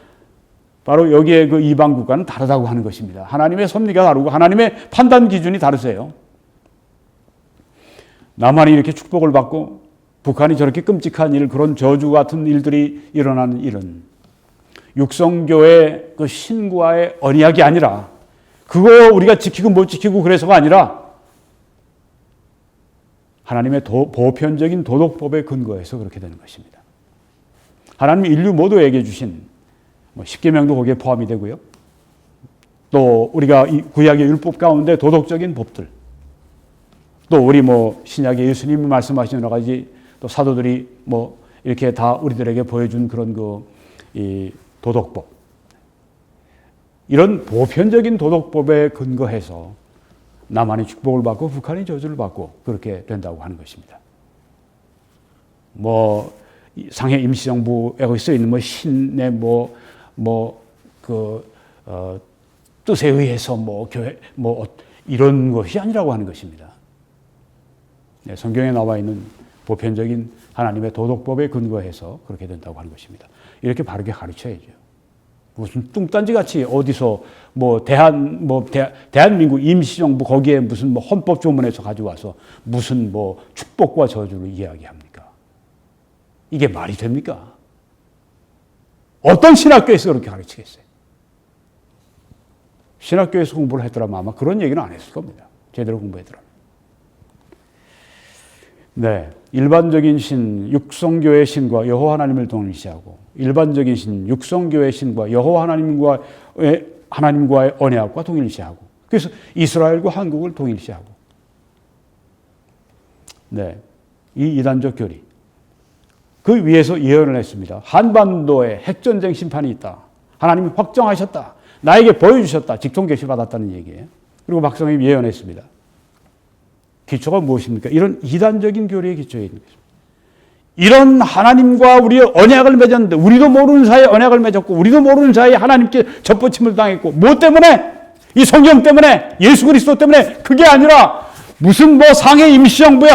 바로 여기에 그 이방 국가는 다르다고 하는 것입니다. 하나님의 섭리가 다르고 하나님의 판단 기준이 다르세요. 남한이 이렇게 축복을 받고 북한이 저렇게 끔찍한 일, 그런 저주 같은 일들이 일어나는 일은 육성교의 그 신과의 언약이 아니라 그거 우리가 지키고 못 지키고 그래서가 아니라 하나님의 보편적인 도덕법에 근거해서 그렇게 되는 것입니다. 하나님이 인류 모두에게 주신 십계명도 거기에 포함이 되고요. 또 우리가 이 구약의 율법 가운데 도덕적인 법들, 또 우리 신약의 예수님이 말씀하신 여러 가지 또 사도들이 이렇게 다 우리들에게 보여준 그런 이 도덕법, 이런 보편적인 도덕법에 근거해서 남한이 축복을 받고 북한이 저주를 받고 그렇게 된다고 하는 것입니다. 상해 임시정부에 써 있는 뭐 신의 뜻에 의해서 교회 이런 것이 아니라고 하는 것입니다. 네, 성경에 나와 있는 보편적인 하나님의 도덕법에 근거해서 그렇게 된다고 하는 것입니다. 이렇게 바르게 가르쳐야죠. 무슨 뚱딴지 같이 어디서 대한민국 임시정부 거기에 무슨 헌법 조문에서 가져와서 무슨 축복과 저주를 이야기합니까? 이게 말이 됩니까? 어떤 신학교에서 그렇게 가르치겠어요? 신학교에서 공부를 했더라면 아마 그런 얘기는 안 했을 겁니다. 제대로 공부했더라면. 네, 일반적인 신, 육성교의 신과 여호와 하나님을 동일시하고 일반적인 신, 육성교의 신과 여호와 하나님과의 언약과 동일시하고 그래서 이스라엘과 한국을 동일시하고 네, 이 이단적 교리 그 위에서 예언을 했습니다. 한반도에 핵전쟁 심판이 있다. 하나님이 확정하셨다. 나에게 보여주셨다. 직통 계시 받았다는 얘기예요. 그리고 박성임 예언했습니다. 기초가 무엇입니까? 이런 이단적인 교리의 기초에 있는 것입니다. 이런 하나님과 우리의 언약을 맺었는데 우리도 모르는 사이에 언약을 맺었고 우리도 모르는 사이에 하나님께 접붙임을 당했고 뭐 때문에? 이 성경 때문에 예수 그리스도 때문에 그게 아니라 무슨 상해 임시정부의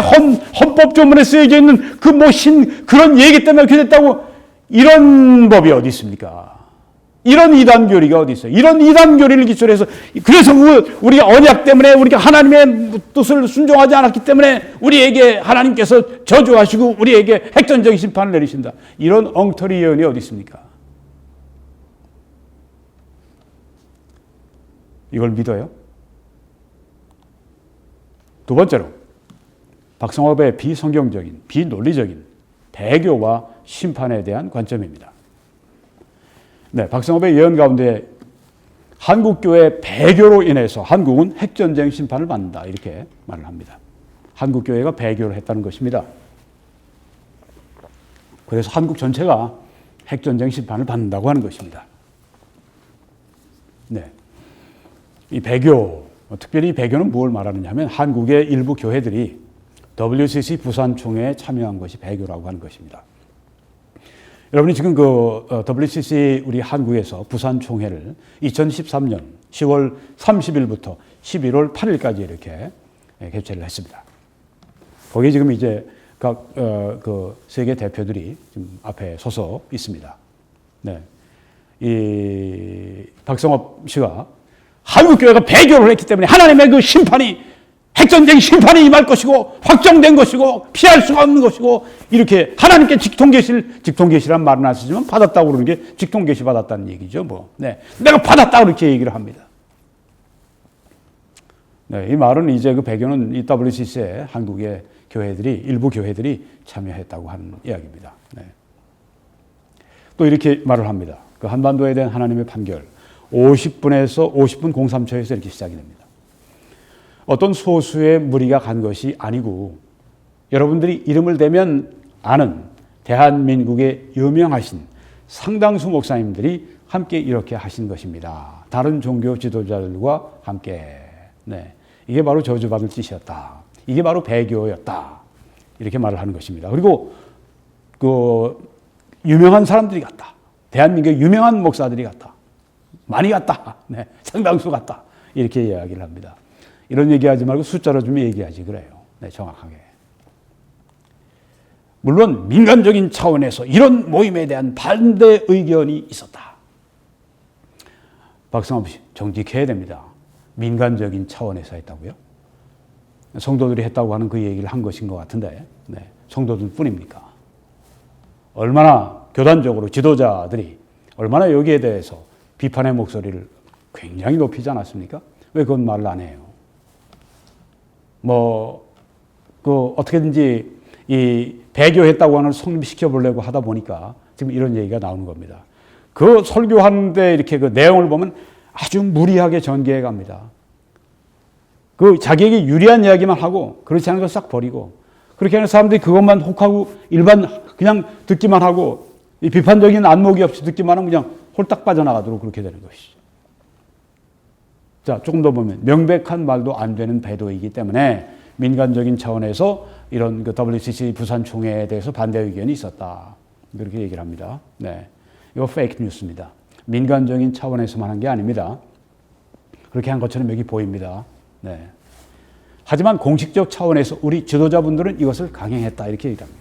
헌법 조문에 쓰여져 있는 그런 얘기 때문에 그렇게 됐다고 이런 법이 어디 있습니까? 이런 이단 교리가 어디 있어요? 이런 이단 교리를 기초로 해서 그래서 우리가 언약 때문에 우리가 하나님의 뜻을 순종하지 않았기 때문에 우리에게 하나님께서 저주하시고 우리에게 핵전적 심판을 내리신다. 이런 엉터리 예언이 어디 있습니까? 이걸 믿어요? 두 번째로 박성업의 비성경적인, 비논리적인 배교와 심판에 대한 관점입니다. 네, 박성업의 예언 가운데 한국교회 배교로 인해서 한국은 핵전쟁 심판을 받는다 이렇게 말을 합니다. 한국교회가 배교를 했다는 것입니다. 그래서 한국 전체가 핵전쟁 심판을 받는다고 하는 것입니다. 네, 이 배교, 특별히 이 배교는 뭘 말하느냐 하면 한국의 일부 교회들이 WCC 부산 총회에 참여한 것이 배교라고 하는 것입니다. 여러분이 지금 WCC 우리 한국에서 부산 총회를 2013년 10월 30일부터 11월 8일까지 이렇게 개최를 했습니다. 거기에 지금 이제 각 세계 대표들이 지금 앞에 서서 있습니다. 네, 이 박성업 씨가 한국 교회가 배교를 했기 때문에 하나님의 그 심판이 핵전쟁 심판이 임할 것이고 확정된 것이고 피할 수가 없는 것이고 이렇게 하나님께 직통계시란 말은 안 쓰지만 받았다고 그러는 게 직통계시 받았다는 얘기죠. 네, 내가 받았다고 이렇게 얘기를 합니다. 네, 이 말은 이제 그 배경은 이 WCC에 한국의 일부 교회들이 참여했다고 하는 이야기입니다. 네. 또 이렇게 말을 합니다. 그 한반도에 대한 하나님의 판결 50분에서 50분 03초에서 이렇게 시작이 됩니다. 어떤 소수의 무리가 간 것이 아니고 여러분들이 이름을 대면 아는 대한민국의 유명하신 상당수 목사님들이 함께 이렇게 하신 것입니다. 다른 종교 지도자들과 함께. 네, 이게 바로 저주받을 짓이었다. 이게 바로 배교였다. 이렇게 말을 하는 것입니다. 그리고 유명한 사람들이 갔다. 대한민국의 유명한 목사들이 갔다. 많이 갔다. 네, 상당수 갔다. 이렇게 이야기를 합니다. 이런 얘기하지 말고 숫자로 좀 얘기하지 그래요. 네, 정확하게. 물론 민간적인 차원에서 이런 모임에 대한 반대 의견이 있었다. 박성업 씨, 정직해야 됩니다. 민간적인 차원에서 했다고요? 성도들이 했다고 하는 그 얘기를 한 것인 것 같은데, 네, 성도들 뿐입니까? 얼마나 교단적으로 지도자들이 얼마나 여기에 대해서 비판의 목소리를 굉장히 높이지 않았습니까? 왜 그건 말을 안 해요? 어떻게든지 이 배교했다고 하는 성립시켜 보려고 하다 보니까 지금 이런 얘기가 나오는 겁니다. 그 설교하는데 이렇게 그 내용을 보면 아주 무리하게 전개해 갑니다. 그 자기에게 유리한 이야기만 하고 그렇지 않은 걸 싹 버리고 그렇게 하는 사람들이 그것만 혹하고 그냥 듣기만 하고 이 비판적인 안목이 없이 듣기만 하면 그냥 홀딱 빠져나가도록 그렇게 되는 것이죠. 자, 조금 더 보면 명백한 말도 안 되는 배도이기 때문에 민간적인 차원에서 이런 그 WCC 부산 총회에 대해서 반대 의견이 있었다. 그렇게 얘기를 합니다. 네. 이거 페이크 뉴스입니다. 민간적인 차원에서만 한 게 아닙니다. 그렇게 한 것처럼 여기 보입니다. 네. 하지만 공식적 차원에서 우리 지도자분들은 이것을 강행했다. 이렇게 얘기합니다.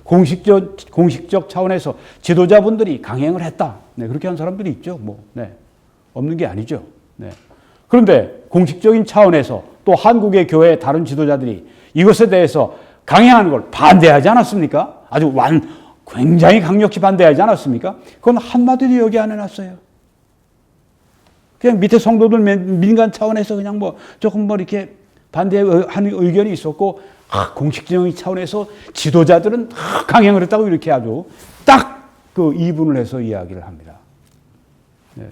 공식적 차원에서 지도자분들이 강행을 했다. 네. 그렇게 한 사람들이 있죠. 네. 없는 게 아니죠. 네. 그런데 공식적인 차원에서 또 한국의 교회의 다른 지도자들이 이것에 대해서 강행하는 걸 반대하지 않았습니까? 아주 굉장히 강력히 반대하지 않았습니까? 그건 한마디도 여기 안 해놨어요. 그냥 밑에 성도들 민간 차원에서 그냥 조금 이렇게 반대하는 의견이 있었고, 공식적인 차원에서 지도자들은 강행을 했다고 이렇게 아주 딱 그 이분을 해서 이야기를 합니다. 네.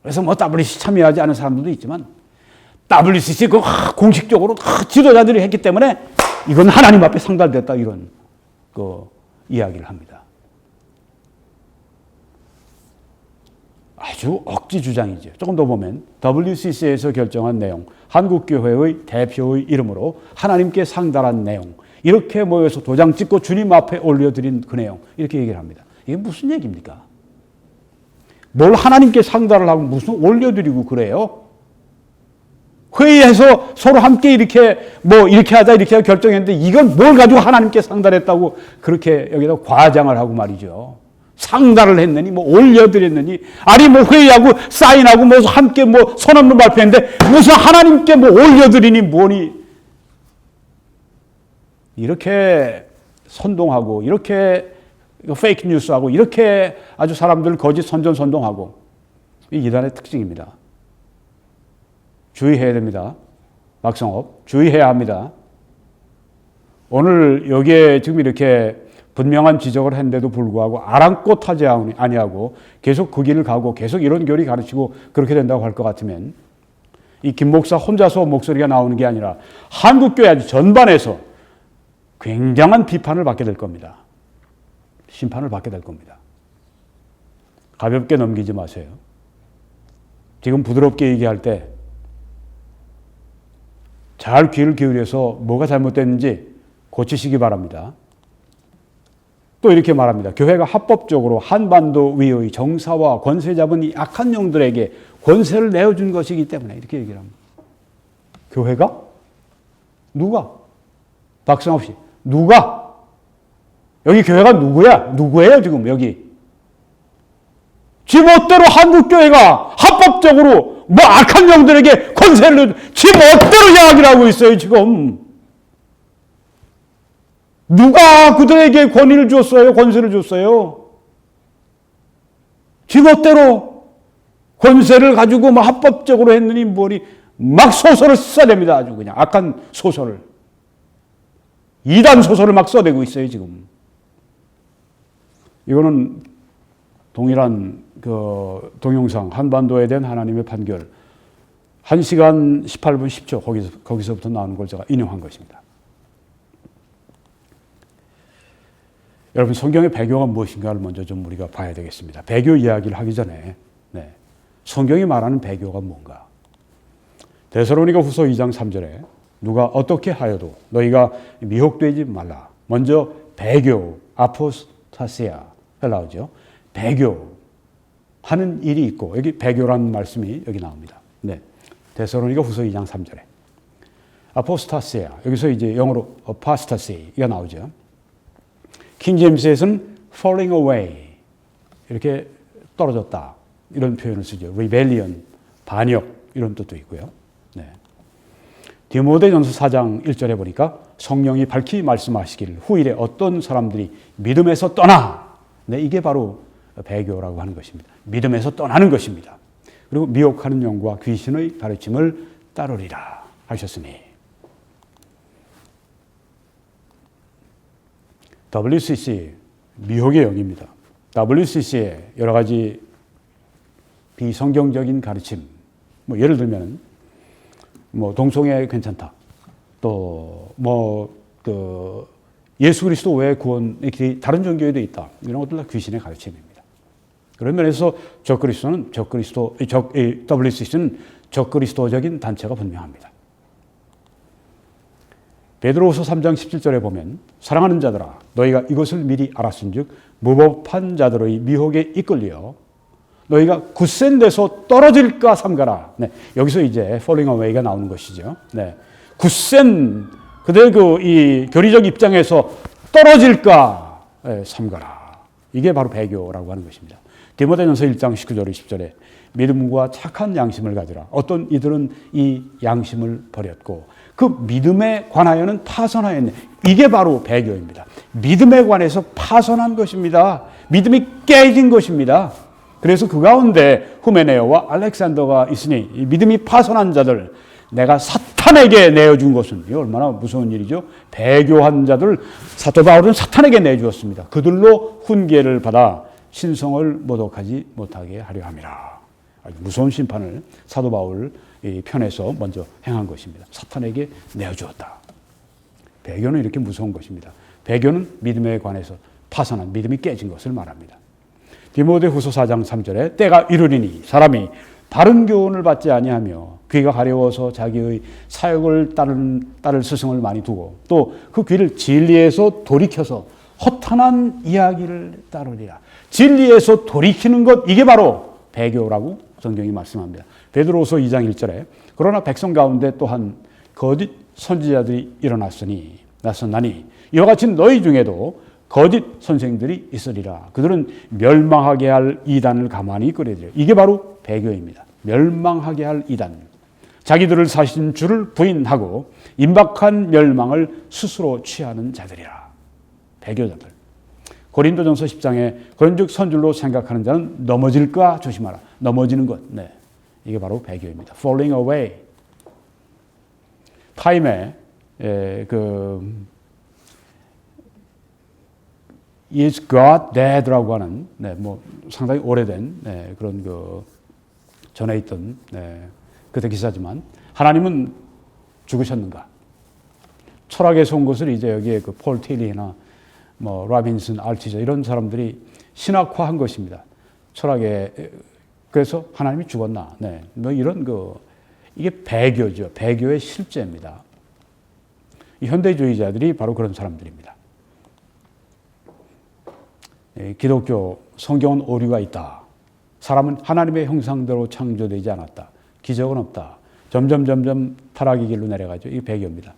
그래서 WCC 참여하지 않은 사람들도 있지만, WCC 공식적으로 지도자들이 했기 때문에 이건 하나님 앞에 상달됐다 이런 이야기를 합니다. 아주 억지 주장이죠. 조금 더 보면 WCC에서 결정한 내용, 한국교회의 대표의 이름으로 하나님께 상달한 내용, 이렇게 모여서 도장 찍고 주님 앞에 올려드린 그 내용, 이렇게 얘기를 합니다. 이게 무슨 얘기입니까? 뭘 하나님께 상달을 하고 무슨 올려드리고 그래요? 회의해서 서로 함께 이렇게 하자 이렇게 결정했는데 이건 뭘 가지고 하나님께 상달했다고 그렇게 여기다 과장을 하고 말이죠. 상달을 했느니 올려드렸느니 아니 회의하고 사인하고 함께 선언문 발표했는데 무슨 하나님께 올려드리니 뭐니 이렇게 선동하고 이렇게 페이크 뉴스하고 이렇게 아주 사람들 거짓 선전선동하고 이 이단의 특징입니다. 주의해야 됩니다. 박성업 주의해야 합니다. 오늘 여기에 지금 이렇게 분명한 지적을 했는데도 불구하고 아랑곳하지 아니하고 계속 그 길을 가고 계속 이런 교리 가르치고 그렇게 된다고 할 것 같으면 이 김 목사 혼자서 목소리가 나오는 게 아니라 한국교회 전반에서 굉장한 비판을 받게 될 겁니다. 심판을 받게 될 겁니다. 가볍게 넘기지 마세요. 지금 부드럽게 얘기할 때 잘 귀를 기울여서 뭐가 잘못됐는지 고치시기 바랍니다. 또 이렇게 말합니다. 교회가 합법적으로 한반도 위의 정사와 권세 잡은 이 악한 영들에게 권세를 내어준 것이기 때문에 이렇게 얘기를 합니다. 교회가? 누가? 박성업 씨. 누가? 여기 교회가 누구야? 누구예요 지금 여기? 지멋대로 한국교회가 합법적으로 악한 영들에게 권세를 지멋대로 이야기를 하고 있어요 지금. 누가 그들에게 권위를 줬어요? 권세를 줬어요? 지멋대로 권세를 가지고 합법적으로 했느니 뭐니 소설을 써냅니다. 아주 그냥 악한 소설을. 이단 소설을 써내고 있어요 지금. 이거는 동일한 동영상 한반도에 대한 하나님의 판결 1시간 18분 10초 거기서부터 나오는 걸 제가 인용한 것입니다. 여러분 성경의 배교가 무엇인가를 먼저 좀 우리가 봐야 되겠습니다. 배교 이야기를 하기 전에 성경이 말하는 배교가 뭔가. 데살로니가 후서 2장 3절에 누가 어떻게 하여도 너희가 미혹되지 말라. 먼저 배교, 아포스타시아 나오죠. 배교하는 일이 있고 여기 배교라는 말씀이 여기 나옵니다. 데살로니가 후서 2장 3절에 아포스타시아 여기서 이제 영어로 apostasy가 나오죠. 킹제임스에서는 falling away 이렇게 떨어졌다 이런 표현을 쓰죠. rebellion 반역 이런 뜻도 있고요. 디모데전서 4장 1절에 보니까 성령이 밝히 말씀하시기를 후일에 어떤 사람들이 믿음에서 떠나 이게 바로 배교라고 하는 것입니다. 믿음에서 떠나는 것입니다. 그리고 미혹하는 영과 귀신의 가르침을 따르리라 하셨으니 WCC 미혹의 영입니다. WCC의 여러 가지 비성경적인 가르침 예를 들면 동성애 괜찮다. 또 예수 그리스도 외에 구원의 길이 다른 종교에도 있다. 이런 것들 다 귀신의 가르침입니다. 그런 면에서 WCC는 적그리스도적인 단체가 분명합니다. 베드로후서 3장 17절에 보면 사랑하는 자들아 너희가 이것을 미리 알았은즉 무법한 자들의 미혹에 이끌려 너희가 굳센 데서 떨어질까 삼가라. 네, 여기서 이제 falling away가 나오는 것이죠. 네, 굳센 그들 이 교리적 입장에서 떨어질까 삼가라. 이게 바로 배교라고 하는 것입니다. 디모데전서 1장 19절 20절에 믿음과 착한 양심을 가지라. 어떤 이들은 이 양심을 버렸고 그 믿음에 관하여는 파선하였네. 이게 바로 배교입니다. 믿음에 관해서 파선한 것입니다. 믿음이 깨진 것입니다. 그래서 그 가운데 후메네오와 알렉산더가 있으니 이 믿음이 파선한 자들 내가 사탄에게 내어준 것은 이 얼마나 무서운 일이죠. 배교한 자들 사도 바울은 사탄에게 내주었습니다. 그들로 훈계를 받아 신성을 모독하지 못하게 하려 함이라. 아주 무서운 심판을 사도 바울 편에서 먼저 행한 것입니다. 사탄에게 내어주었다. 배교는 이렇게 무서운 것입니다. 배교는 믿음에 관해서 파선한 믿음이 깨진 것을 말합니다. 디모데후서 4장 3절에 때가 이르리니 사람이 바른 교훈을 받지 아니하며 귀가 가려워서 자기의 사역을 따를 스승을 많이 두고 또 그 귀를 진리에서 돌이켜서 허탄한 이야기를 따르리라. 진리에서 돌이키는 것 이게 바로 배교라고 성경이 말씀합니다. 베드로후서 2장 1절에 그러나 백성 가운데 또한 거짓 선지자들이 나서나니 이와 같이 너희 중에도 거짓 선생들이 있으리라. 그들은 멸망하게 할 이단을 가만히 끌어들여. 이게 바로 배교입니다. 멸망하게 할 이단. 자기들을 사신 주를 부인하고 임박한 멸망을 스스로 취하는 자들이라. 배교자들. 고린도전서 10장에 그런즉 선줄로 생각하는 자는 넘어질까 조심하라. 넘어지는 것. 네. 이게 바로 배교입니다. falling away. 타임에 Is God dead라고 하는 상당히 오래된 그런 전에 있던 그때 기사지만 하나님은 죽으셨는가? 철학에서 온 것을 이제 여기에 폴 틸리나 라빈슨, 알티저 이런 사람들이 신학화한 것입니다. 철학에 그래서 하나님이 죽었나? 네, 이런 이게 배교죠. 배교의 실제입니다. 현대주의자들이 바로 그런 사람들입니다. 기독교 성경은 오류가 있다. 사람은 하나님의 형상대로 창조되지 않았다. 기적은 없다. 점점 타락의 길로 내려가죠. 이게 배교입니다.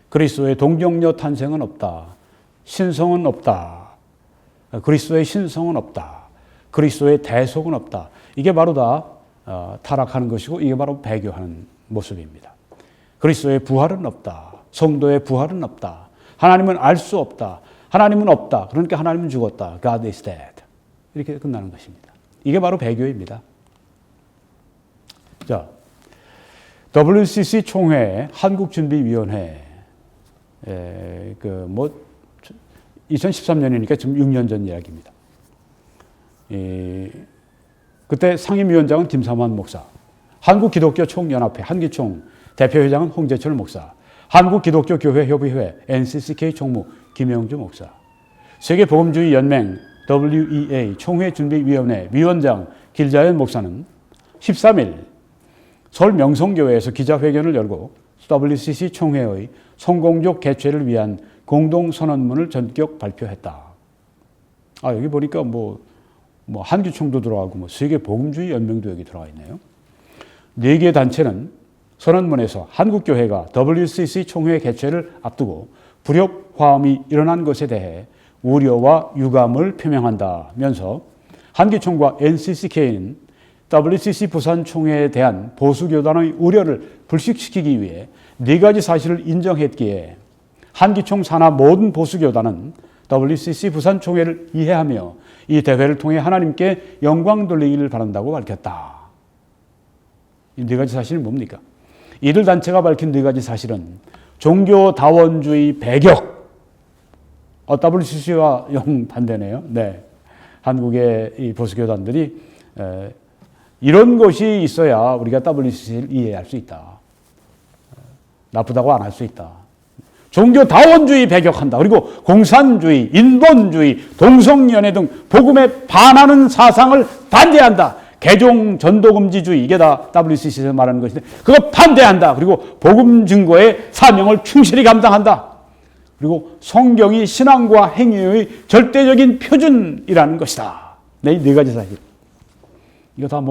그리스도의 동정녀 탄생은 없다. 신성은 없다. 그리스도의 신성은 없다. 그리스도의 대속은 없다. 이게 바로 다 타락하는 것이고 이게 바로 배교하는 모습입니다. 그리스도의 부활은 없다. 성도의 부활은 없다. 하나님은 알 수 없다. 하나님은 없다. 그러니까 하나님은 죽었다. God is dead. 이렇게 끝나는 것입니다. 이게 바로 배교입니다. 자, WCC 총회 한국준비위원회 2013년이니까 지금 6년 전 이야기입니다. 그때 상임위원장은 김삼환 목사, 한국기독교총연합회 한기총 대표회장은 홍재철 목사, 한국기독교교회협의회 NCCK 총무 김영주 목사, 세계복음주의연맹 WEA 총회준비위원회 위원장 길자연 목사는 13일 서울 명성교회에서 기자회견을 열고 WCC 총회의 성공적 개최를 위한 공동선언문을 전격 발표했다. 여기 보니까 한기총도 들어가고 세계복음주의연맹도 여기 들어가 있네요. 4개 단체는 선언문에서 한국교회가 WCC 총회 개최를 앞두고 불협화음이 일어난 것에 대해 우려와 유감을 표명한다면서 한기총과 NCCK는 WCC 부산 총회에 대한 보수교단의 우려를 불식시키기 위해 4가지 사실을 인정했기에 한기총 산하 모든 보수교단은 WCC 부산 총회를 이해하며 이 대회를 통해 하나님께 영광 돌리기를 바란다고 밝혔다. 이 4가지 사실은 뭡니까? 이들 단체가 밝힌 4가지 사실은 종교다원주의 배격. WCC와 영 반대네요. 네. 한국의 이 보수교단들이 이런 것이 있어야 우리가 WCC를 이해할 수 있다. 나쁘다고 안 할 수 있다. 종교다원주의 배격한다. 그리고 공산주의, 인본주의, 동성연애 등 복음에 반하는 사상을 반대한다. 개종 전도금지주의, 이게 다 WCC에서 말하는 것인데 그거 반대한다. 그리고 복음 증거의 사명을 충실히 감당한다. 그리고 성경이 신앙과 행위의 절대적인 표준이라는 것이다. 네 가지 사실. 이거 다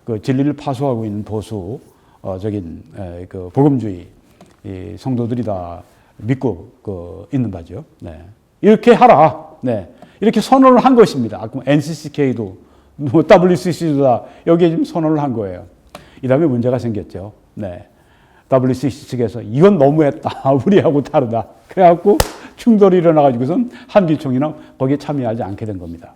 그 진리를 파수하고 있는 보수적인 그 복음주의 성도들이 다 믿고 있는 바죠. 네. 이렇게 하라. 네. 이렇게 선언을 한 것입니다. 아까 NCCK도 WCC도 다 여기에 지금 선언을 한 거예요. 이 다음에 문제가 생겼죠. 네. WCC 측에서 이건 너무했다. 우리하고 다르다. 그래갖고 충돌이 일어나가지고선 한기총이나 거기에 참여하지 않게 된 겁니다.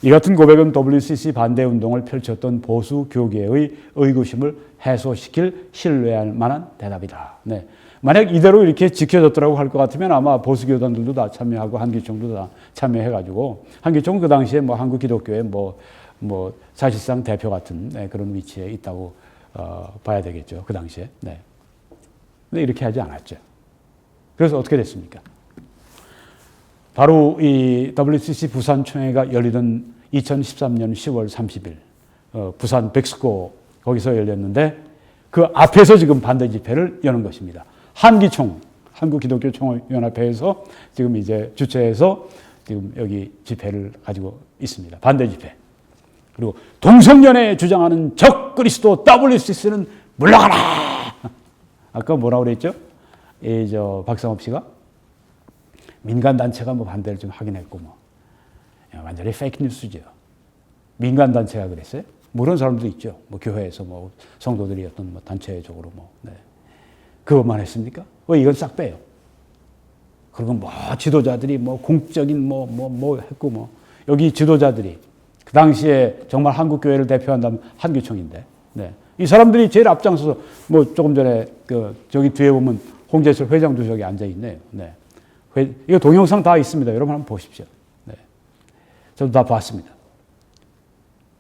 이 같은 고백은 WCC 반대 운동을 펼쳤던 보수 교계의 의구심을 해소시킬 신뢰할 만한 대답이다. 네. 만약 이대로 이렇게 지켜졌더라고 할 것 같으면 아마 보수 교단들도 다 참여하고 한기총도 다 참여해가지고 한기총은 그 당시에 한국 기독교의 사실상 대표 같은 그런 위치에 있다고 봐야 되겠죠. 그 당시에. 네. 근데 이렇게 하지 않았죠. 그래서 어떻게 됐습니까? 바로 이 WCC 부산총회가 열리던 2013년 10월 30일 부산 백스코 거기서 열렸는데 그 앞에서 지금 반대 집회를 여는 것입니다. 한기총, 한국기독교총연합회에서 지금 이제 주최해서 지금 여기 집회를 가지고 있습니다. 반대 집회. 그리고 동성연애 주장하는 적그리스도 WCC는 물러가라! 아까 뭐라고 그랬죠? 박상업 씨가 민간단체가 반대를 좀 하긴 했고 완전히 페이크 뉴스죠. 민간단체가 그랬어요? 그런 사람도 있죠. 교회에서 성도들이 어떤 단체적으로 네. 그것만 했습니까? 왜 이건 싹 빼요? 그리고 지도자들이 공적인 했고 여기 지도자들이 그 당시에 정말 한국교회를 대표한다면 한기총인데, 네. 이 사람들이 제일 앞장서서 조금 전에 저기 뒤에 보면 홍재철 회장도 저기 앉아 있네요. 네. 이거 동영상 다 있습니다. 여러분 한번 보십시오. 네. 저도 다 봤습니다.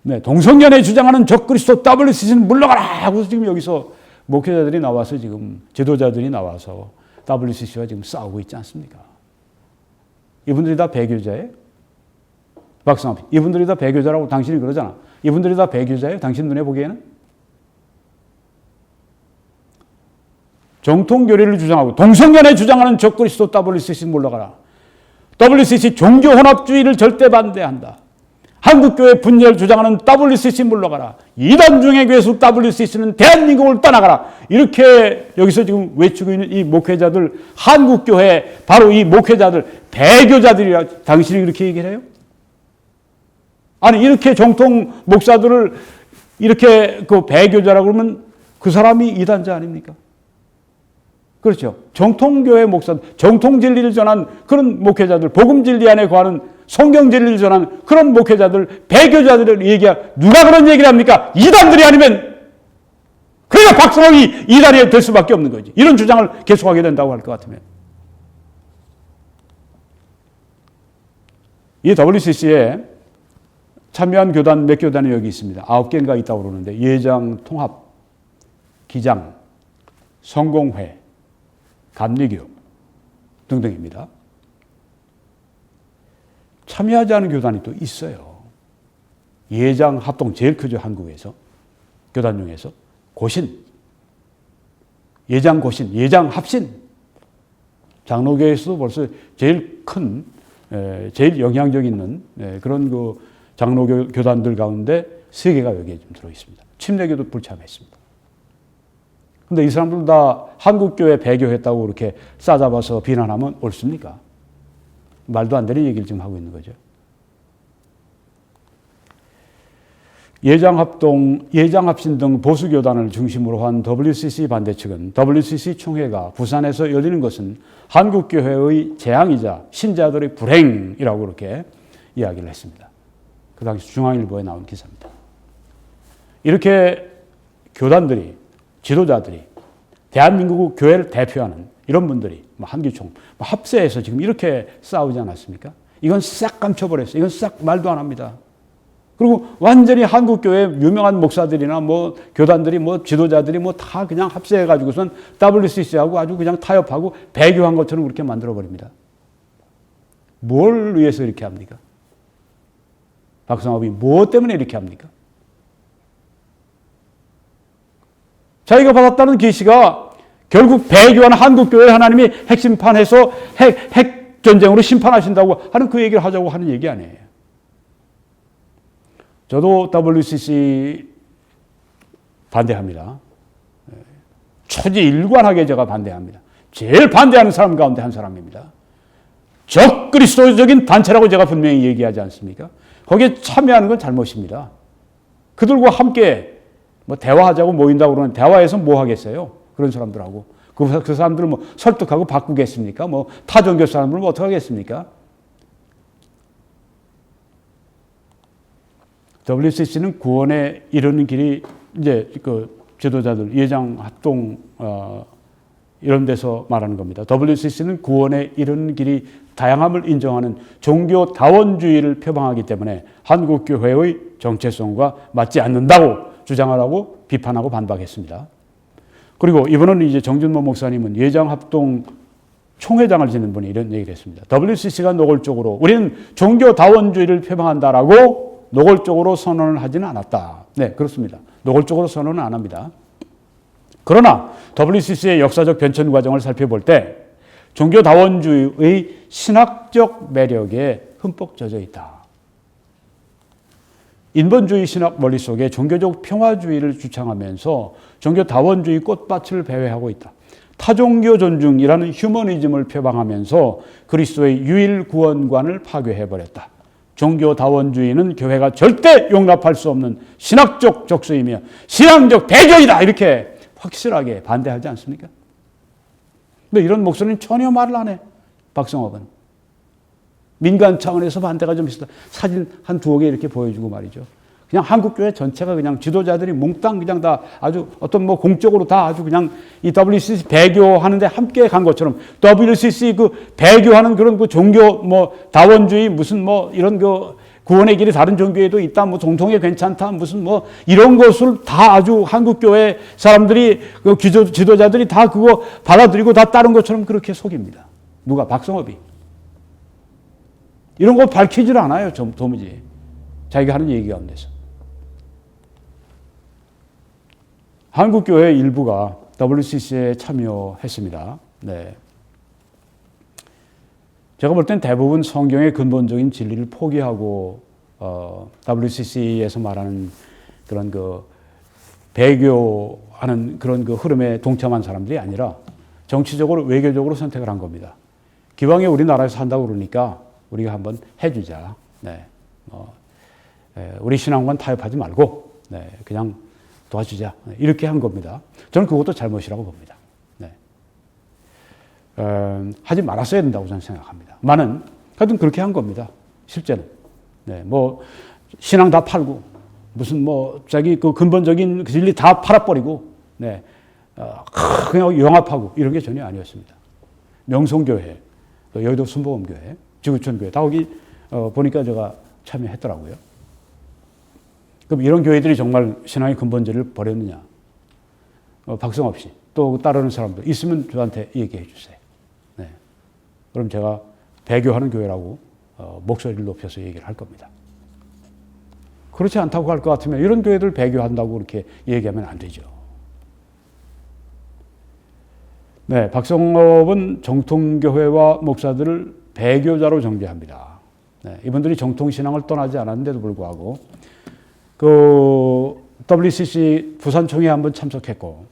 네. 동성연애 주장하는 적그리스도 WCC는 물러가라! 하고서 지금 여기서 목회자들이 나와서 지금 지도자들이 나와서 WCC와 지금 싸우고 있지 않습니까? 이분들이 다 배교자예요? 박상합, 이분들이 다 배교자라고 당신이 그러잖아. 이분들이 다 배교자예요? 당신 눈에 보기에는? 정통교리를 주장하고 동성연애 주장하는 적그리스도 WCC 물러가라. WCC 종교혼합주의를 절대 반대한다. 한국교회 분열 주장하는 WCC 물러가라. 이단 중의 괴수 WCC는 대한민국을 떠나가라. 이렇게 여기서 지금 외치고 있는 이 목회자들, 한국교회 바로 이 목회자들, 배교자들이라 당신이 그렇게 얘기를 해요? 아니 이렇게 정통 목사들을 이렇게 배교자라고 그러면 그 사람이 이단자 아닙니까? 그렇죠. 정통교회 목사들, 정통 진리를 전한 그런 목회자들, 복음 진리 안에 거하는 성경 진리를 전한 그런 목회자들, 배교자들을 누가 그런 얘기를 합니까? 이단들이 아니면, 그러니까 박성홍이 이단이 될 수밖에 없는 거지. 이런 주장을 계속하게 된다고 할 것 같으면. 이 WCC에 참여한 교단, 몇 교단이 여기 있습니다. 9개인가 있다고 그러는데, 예장, 통합, 기장, 성공회, 감리교 등등입니다. 참여하지 않은 교단이 또 있어요. 예장 합동 제일 크죠, 한국에서. 교단 중에서. 고신. 예장 고신, 예장 합신. 장로교에서도 벌써 제일 큰, 제일 영향력 있는 그런 장로교 교단들 가운데 3개가 여기에 좀 들어있습니다. 침례교도 불참했습니다. 근데 이 사람들 다 한국교회 배교했다고 그렇게 싸잡아서 비난하면 옳습니까? 말도 안 되는 얘기를 지금 하고 있는 거죠. 예장합동, 예장합신 등 보수교단을 중심으로 한 WCC 반대 측은 WCC 총회가 부산에서 열리는 것은 한국교회의 재앙이자 신자들의 불행이라고 그렇게 이야기를 했습니다. 그 당시 중앙일보에 나온 기사입니다. 이렇게 교단들이, 지도자들이, 대한민국 교회를 대표하는 이런 분들이 한기총, 합세해서 지금 이렇게 싸우지 않았습니까? 이건 싹 감춰버렸어요. 이건 싹 말도 안 합니다. 그리고 완전히 한국교회 유명한 목사들이나 교단들이 지도자들이 다 그냥 합세해가지고선 WCC하고 아주 그냥 타협하고 배교한 것처럼 그렇게 만들어버립니다. 뭘 위해서 이렇게 합니까? 박성업이 무엇 때문에 이렇게 합니까? 자기가 받았다는 계시가 결국 배교하는 한국교회 하나님이 핵심판해서 핵전쟁으로 심판하신다고 하는 그 얘기를 하자고 하는 얘기 아니에요. 저도 WCC 반대합니다. 초지일관하게 제가 반대합니다. 제일 반대하는 사람 가운데 한 사람입니다. 적그리스도적인 단체라고 제가 분명히 얘기하지 않습니까? 거기에 참여하는 건 잘못입니다. 그들과 함께 뭐 대화하자고 모인다고 그러는 대화에서 뭐 하겠어요? 그런 사람들하고. 그 사람들을 뭐 설득하고 바꾸겠습니까? 뭐 타종교 사람들은 뭐 어떻게 하겠습니까? WCC는 구원에 이르는 길이 이제 그 지도자들, 예장 합동, 이런 데서 말하는 겁니다. WCC는 구원에 이르는 길이 다양함을 인정하는 종교 다원주의를 표방하기 때문에 한국교회의 정체성과 맞지 않는다고 주장하라고 비판하고 반박했습니다. 그리고 이번은 이제 정준모 목사님은 예장합동 총회장을 지낸 분이 이런 얘기를 했습니다. WCC가 노골적으로 우리는 종교 다원주의를 표방한다라고 노골적으로 선언을 하지는 않았다. 네, 그렇습니다. 노골적으로 선언은 안 합니다. 그러나 WCC의 역사적 변천 과정을 살펴볼 때 종교다원주의의 신학적 매력에 흠뻑 젖어 있다. 인본주의 신학 원리 속에 종교적 평화주의를 주창하면서 종교다원주의 꽃밭을 배회하고 있다. 타종교 존중이라는 휴머니즘을 표방하면서 그리스도의 유일 구원관을 파괴해버렸다. 종교다원주의는 교회가 절대 용납할 수 없는 신학적 적수이며 신앙적 배교이다. 이렇게 확실하게 반대하지 않습니까? 근데 이런 목소리는 전혀 말을 안 해. 박성업은. 민간 차원에서 반대가 좀 있었다. 사진 한 두어 개 이렇게 보여주고 말이죠. 그냥 한국교회 전체가 그냥 지도자들이 몽땅 그냥 다 아주 어떤 뭐 공적으로 다 아주 그냥 이 WCC 배교하는데 함께 간 것처럼 WCC 그 배교하는 그런 그 종교 뭐 다원주의 무슨 뭐 이런 그 구원의 길이 다른 종교에도 있다. 뭐 정통에 괜찮다. 무슨 뭐 이런 것을 다 아주 한국교회 사람들이 그 지도자들이 다 그거 받아들이고 다 따른 것처럼 그렇게 속입니다. 누가? 박성업이. 이런 거 밝히질 않아요. 도무지. 자기가 하는 얘기 가운데서. 한국교회 일부가 WCC에 참여했습니다. 네. 제가 볼 땐 대부분 성경의 근본적인 진리를 포기하고 WCC에서 말하는 그런 그 배교하는 그런 그 흐름에 동참한 사람들이 아니라 정치적으로 외교적으로 선택을 한 겁니다. 기왕에 우리나라에서 한다고 그러니까 우리가 한번 해주자. 네. 우리 신앙관 타협하지 말고 네. 그냥 도와주자. 이렇게 한 겁니다. 저는 그것도 잘못이라고 봅니다. 네. 하지 말았어야 된다고 저는 생각합니다. 하여튼 그렇게 한 겁니다. 실제는. 네. 뭐 신앙 다 팔고 무슨 뭐 자기 그 근본적인 진리 다 팔아버리고 네. 그냥 영합하고 이런 게 전혀 아니었습니다. 명성교회, 여의도 순복음교회, 지구촌교회 다 거기 보니까 제가 참여했더라고요. 그럼 이런 교회들이 정말 신앙의 근본질을 버렸느냐? 박성업 씨, 또 따르는 사람들 있으면 저한테 얘기해 주세요. 네. 그럼 제가 배교하는 교회라고 목소리를 높여서 얘기를 할 겁니다. 그렇지 않다고 할 것 같으면 이런 교회들 배교한다고 그렇게 얘기하면 안 되죠. 네, 박성업은 정통교회와 목사들을 배교자로 정죄합니다. 네, 이분들이 정통신앙을 떠나지 않았는데도 불구하고 그 WCC 부산총회에 한번 참석했고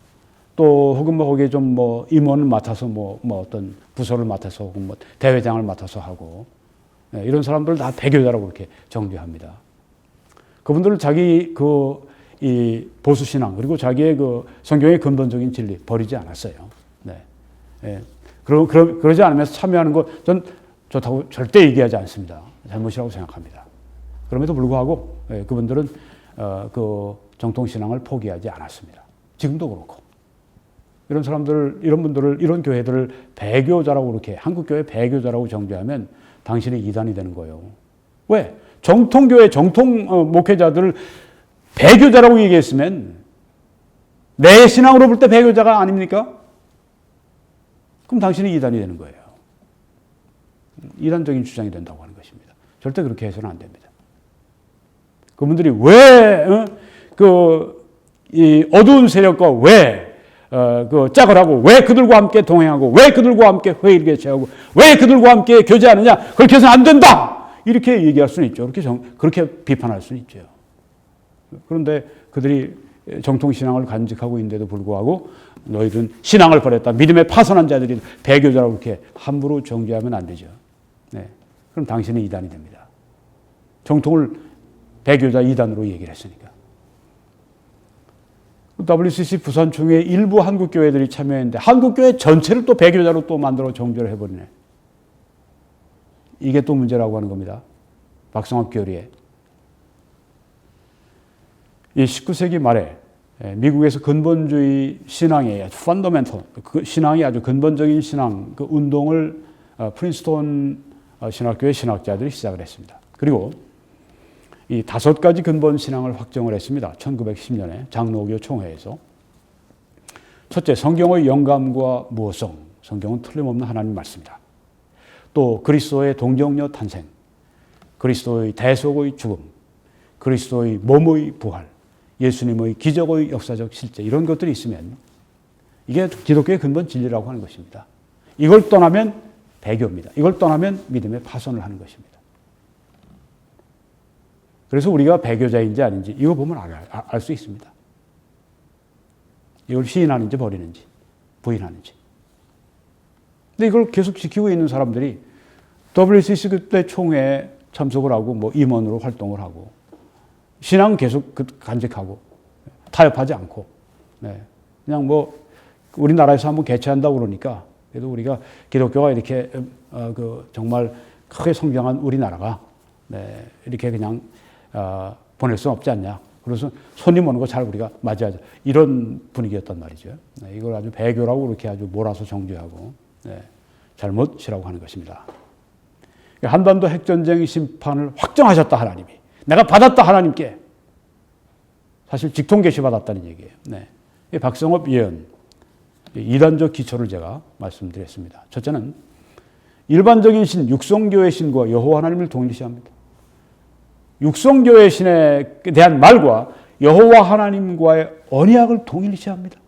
또 혹은 뭐 거기에 좀 뭐 임원을 맡아서 뭐 어떤 부서를 맡아서 혹은 뭐 대회장을 맡아서 하고 네, 이런 사람들 다 배교자라고 그렇게 정죄합니다. 그분들은 자기 이 보수 신앙 그리고 자기의 그 성경의 근본적인 진리 버리지 않았어요. 네, 네. 그러지 않으면서 참여하는 것 전 좋다고 절대 얘기하지 않습니다. 잘못이라고 생각합니다. 그럼에도 불구하고 네, 그분들은 그 정통신앙을 포기하지 않았습니다. 지금도 그렇고. 이런 분들을, 이런 교회들을 배교자라고 그렇게, 한국교회 배교자라고 정죄하면 당신이 이단이 되는 거예요. 왜? 정통교회, 목회자들을 배교자라고 얘기했으면 내 신앙으로 볼 때 배교자가 아닙니까? 그럼 당신이 이단이 되는 거예요. 이단적인 주장이 된다고 하는 것입니다. 절대 그렇게 해서는 안 됩니다. 그분들이 왜, 이 어두운 세력과 왜, 짝을 하고, 왜 그들과 함께 동행하고, 왜 그들과 함께 회의를 개최하고, 왜 그들과 함께 교제하느냐? 그렇게 해서는 안 된다! 이렇게 얘기할 수는 있죠. 그렇게 비판할 수는 있죠. 그런데 그들이 정통신앙을 간직하고 있는데도 불구하고 너희들은 신앙을 버렸다. 믿음에 파선한 자들이 배교자라고 그렇게 함부로 정죄하면 안 되죠. 네. 그럼 당신은 이단이 됩니다. 정통을 배교자 이단으로 얘기를 했으니까. WCC 부산총회에 일부 한국교회들이 참여했는데 한국교회 전체를 또 배교자로 또 만들어 정죄를 해버리네. 이게 또 문제라고 하는 겁니다. 박성업 교리에. 이 19세기 말에 미국에서 근본주의 신앙의 펀더멘털, 그 신앙이 아주 근본적인 신앙, 그 운동을 프린스톤 신학교의 신학자들이 시작을 했습니다. 그리고 이 5가지 근본 신앙을 확정을 했습니다. 1910년에 장로교 총회에서. 첫째, 성경의 영감과 무어성. 성경은 틀림없는 하나님 말씀이다. 또 그리스도의 동정녀 탄생, 그리스도의 대속의 죽음, 그리스도의 몸의 부활, 예수님의 기적의 역사적 실제, 이런 것들이 있으면 이게 기독교의 근본 진리라고 하는 것입니다. 이걸 떠나면 배교입니다. 이걸 떠나면 믿음의 파손을 하는 것입니다. 그래서 우리가 배교자인지 아닌지 이거 보면 알 수 있습니다. 이걸 시인하는지 버리는지 부인하는지. 근데 이걸 계속 지키고 있는 사람들이 WCC 그때 총회에 참석을 하고 뭐 임원으로 활동을 하고 신앙 계속 간직하고 타협하지 않고, 네. 그냥 뭐 우리나라에서 한번 개최한다고 그러니까 그래도 우리가 기독교가 이렇게 정말 크게 성장한 우리나라가, 네, 이렇게 그냥 보낼 수는 없지 않냐. 그래서 손님 오는 거 잘 우리가 맞이하자. 이런 분위기였단 말이죠. 네, 이걸 아주 배교라고 그렇게 아주 몰아서 정죄하고, 네, 잘못이라고 하는 것입니다. 한반도 핵전쟁 심판을 확정하셨다 하나님이. 내가 받았다 하나님께. 사실 직통 계시 받았다는 얘기예요. 네. 박성업 예언, 이단적 기초를 제가 말씀드렸습니다. 첫째는 일반적인 신, 육성교회 신과 여호와 하나님을 동일시합니다. 육성교회 신에 대한 말과 여호와 하나님과의 언약을 동일시합니다.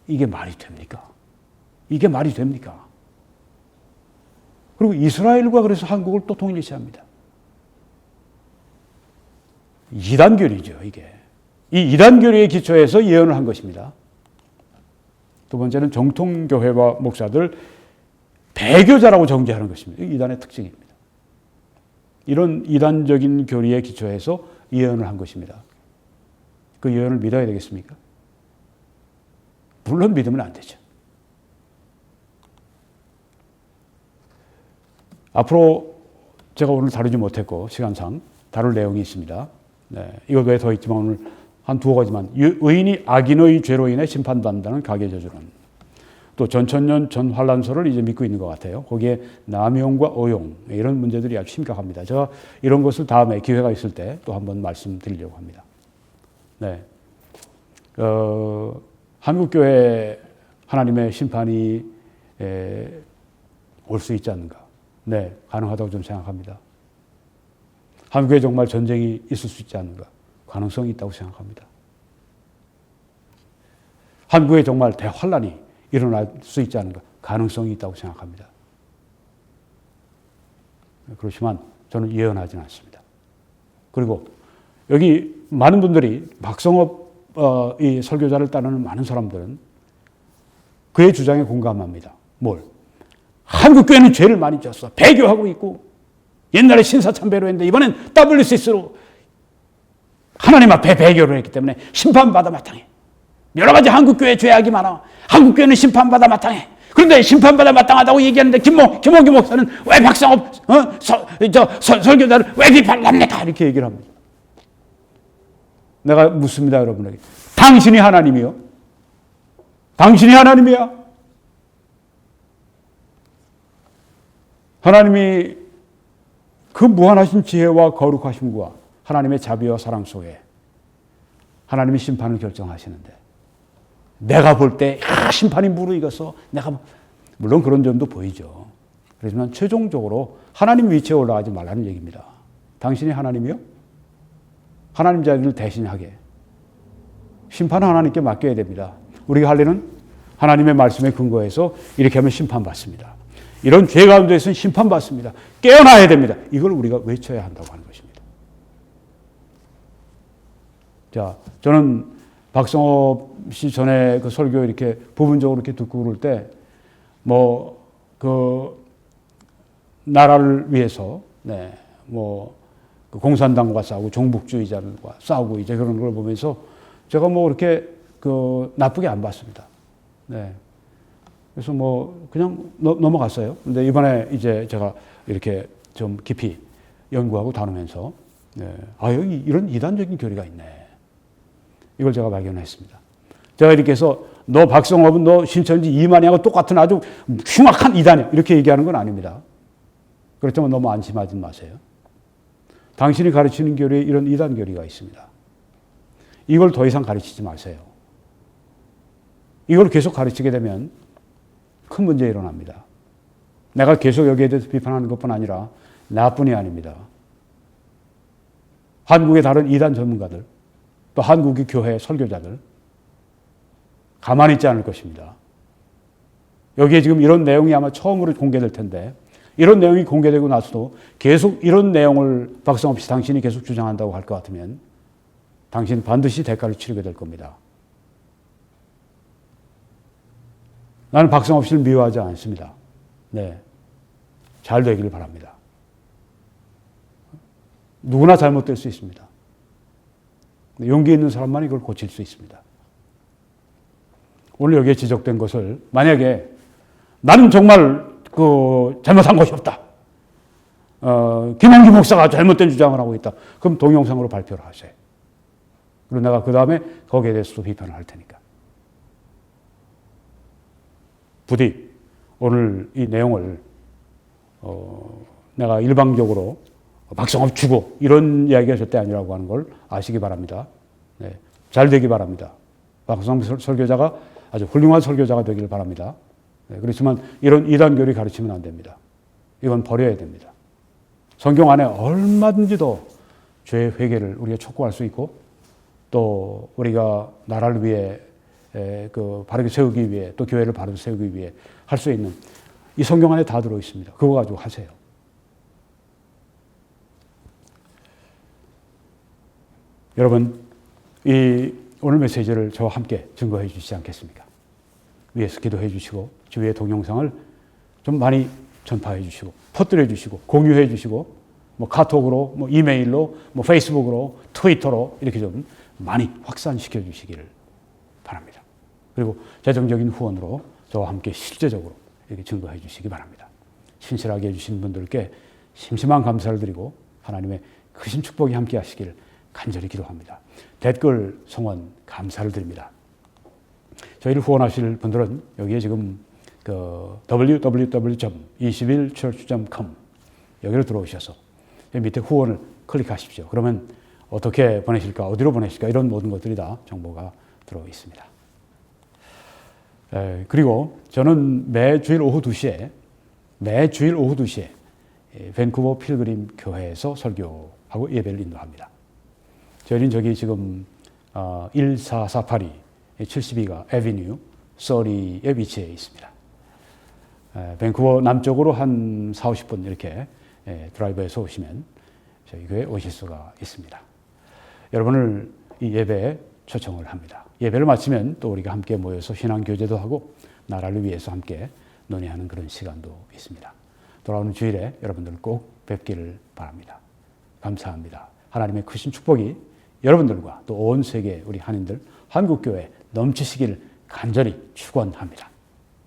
이게 말이 됩니까? 이게 말이 됩니까? 그리고 이스라엘과 그래서 한국을 또 동일시합니다. 이단교리죠, 이게. 이 이단교리의 기초에서 예언을 한 것입니다. 두 번째는 정통교회와 목사들 배교자라고 정죄하는 것입니다. 이단의 특징입니다. 이런 이단적인 교리의 기초에서 예언을 한 것입니다. 그 예언을 믿어야 되겠습니까? 물론 믿으면 안 되죠. 앞으로 제가 오늘 다루지 못했고 시간상 다룰 내용이 있습니다. 네, 이것 외에 더 있지만 오늘 한 2가지만. 의인이 악인의 죄로 인해 심판받는다는 가계 저주론. 또 전천년 전환란설을 이제 믿고 있는 것 같아요. 거기에 남용과 어용, 이런 문제들이 아주 심각합니다. 제가 이런 것을 다음에 기회가 있을 때 또 한번 말씀드리려고 합니다. 네, 한국교회 하나님의 심판이 올 수 있지 않는가? 네, 가능하다고 좀 생각합니다. 한국에 정말 전쟁이 있을 수 있지 않는가? 가능성이 있다고 생각합니다. 한국에 정말 대환란이 일어날 수 있지 않은가? 가능성이 있다고 생각합니다. 그렇지만 저는 예언하지는 않습니다. 그리고 여기 많은 분들이 박성업 이 설교자를 따르는 많은 사람들은 그의 주장에 공감합니다. 뭘? 한국교회는 죄를 많이 졌어. 배교하고 있고 옛날에 신사참배로 했는데 이번엔 WCC로 하나님 앞에 배교를 했기 때문에 심판받아 마땅해. 여러 가지 한국교회 죄악이 많아. 한국교회는 심판받아 마땅해. 그런데 심판받아 마땅하다고 얘기하는데 김홍기 목사는 왜 박성업 설교자를 왜 비판을 합니까? 이렇게 얘기를 합니다. 내가 묻습니다, 여러분에게. 당신이 하나님이요? 당신이 하나님이야? 하나님이 그 무한하신 지혜와 거룩하심과 하나님의 자비와 사랑 속에 하나님이 심판을 결정하시는데 내가 볼 때 심판이 무르익어서 내가 물론 그런 점도 보이죠. 그렇지만 최종적으로 하나님 위치에 올라가지 말라는 얘기입니다. 당신이 하나님이요? 하나님 자리를 대신하게. 심판은 하나님께 맡겨야 됩니다. 우리가 할 일은 하나님의 말씀에 근거해서 이렇게 하면 심판받습니다. 이런 죄 가운데서는 심판받습니다. 깨어나야 됩니다. 이걸 우리가 외쳐야 한다고 하는 것입니다. 자, 저는 박성업 씨 전에 그 설교 이렇게 부분적으로 이렇게 듣고 그럴 때, 나라를 위해서, 그 공산당과 싸우고 종북주의자들과 싸우고 이제 그런 걸 보면서 제가 그렇게 나쁘게 안 봤습니다. 네. 그래서 그냥 넘어갔어요. 근데 이번에 이제 제가 이렇게 좀 깊이 연구하고 다루면서, 여기 이런 이단적인 교리가 있네. 이걸 제가 발견했습니다. 제가 이렇게 해서 너 박성업은 너 신천지 이만희하고 똑같은 아주 흉악한 이단이야. 이렇게 얘기하는 건 아닙니다. 그렇지만 너무 안심하지 마세요. 당신이 가르치는 교리에 이런 이단 교리가 있습니다. 이걸 더 이상 가르치지 마세요. 이걸 계속 가르치게 되면 큰 문제 일어납니다. 내가 계속 여기에 대해서 비판하는 것뿐 아니라 나뿐이 아닙니다. 한국의 다른 이단 전문가들, 또 한국의 교회 설교자들 가만히 있지 않을 것입니다. 여기에 지금 이런 내용이 아마 처음으로 공개될 텐데, 이런 내용이 공개되고 나서도 계속 이런 내용을 박성업 씨 당신이 계속 주장한다고 할 것 같으면 당신 반드시 대가를 치르게 될 겁니다. 나는 박성업 씨를 미워하지 않습니다. 네, 잘 되기를 바랍니다. 누구나 잘못될 수 있습니다. 용기 있는 사람만 이걸 고칠 수 있습니다. 오늘 여기에 지적된 것을 만약에 나는 정말 잘못한 것이 없다. 김홍기 목사가 잘못된 주장을 하고 있다. 그럼 동영상으로 발표를 하세요. 그리고 내가 그 다음에 거기에 대해서도 비판을 할 테니까. 부디 오늘 이 내용을 내가 일방적으로 박성업 주고 이런 이야기가 절대 아니라고 하는 걸 아시기 바랍니다. 네, 잘 되기 바랍니다. 박성업 설교자가 아주 훌륭한 설교자가 되기를 바랍니다. 네, 그렇지만 이런 이단 교리 가르치면 안 됩니다. 이건 버려야 됩니다. 성경 안에 얼마든지 더 죄의 회개를 우리가 촉구할 수 있고, 또 우리가 나라를 위해 바르게 세우기 위해, 또 교회를 바르게 세우기 위해 할 수 있는 이 성경 안에 다 들어 있습니다. 그거 가지고 하세요. 여러분, 이 오늘 메시지를 저와 함께 증거해 주시지 않겠습니까? 위에서 기도해 주시고 주위의 동영상을 좀 많이 전파해 주시고 퍼뜨려 주시고 공유해 주시고 카톡으로 이메일로 페이스북으로 트위터로 이렇게 좀 많이 확산시켜 주시기를 바랍니다. 그리고 재정적인 후원으로 저와 함께 실제적으로 이렇게 증거해 주시기 바랍니다. 신실하게 해주신 분들께 심심한 감사를 드리고 하나님의 크신 축복이 함께 하시기를 간절히 기도합니다. 댓글 성원 감사를 드립니다. 저희를 후원하실 분들은 여기에 지금 www.21church.com 여기로 들어오셔서 밑에 후원을 클릭하십시오. 그러면 어떻게 보내실까, 어디로 보내실까 이런 모든 것들이 다 정보가 들어 있습니다. 그리고 저는 매주일 오후 2시에 밴쿠버 필그림 교회에서 설교하고 예배를 인도합니다. 저희는 저기 지금 14482 72가 에비뉴 30에 위치해 있습니다. 밴쿠버 남쪽으로 한 40-50분 이렇게 드라이브해서 오시면 저희 교회에 오실 수가 있습니다. 여러분을 이 예배에 초청을 합니다. 예배를 마치면 또 우리가 함께 모여서 신앙교제도 하고 나라를 위해서 함께 논의하는 그런 시간도 있습니다. 돌아오는 주일에 여러분들 꼭 뵙기를 바랍니다. 감사합니다. 하나님의 크신 축복이 여러분들과 또 온 세계 우리 한인들, 한국교회 넘치시기를 간절히 축원합니다.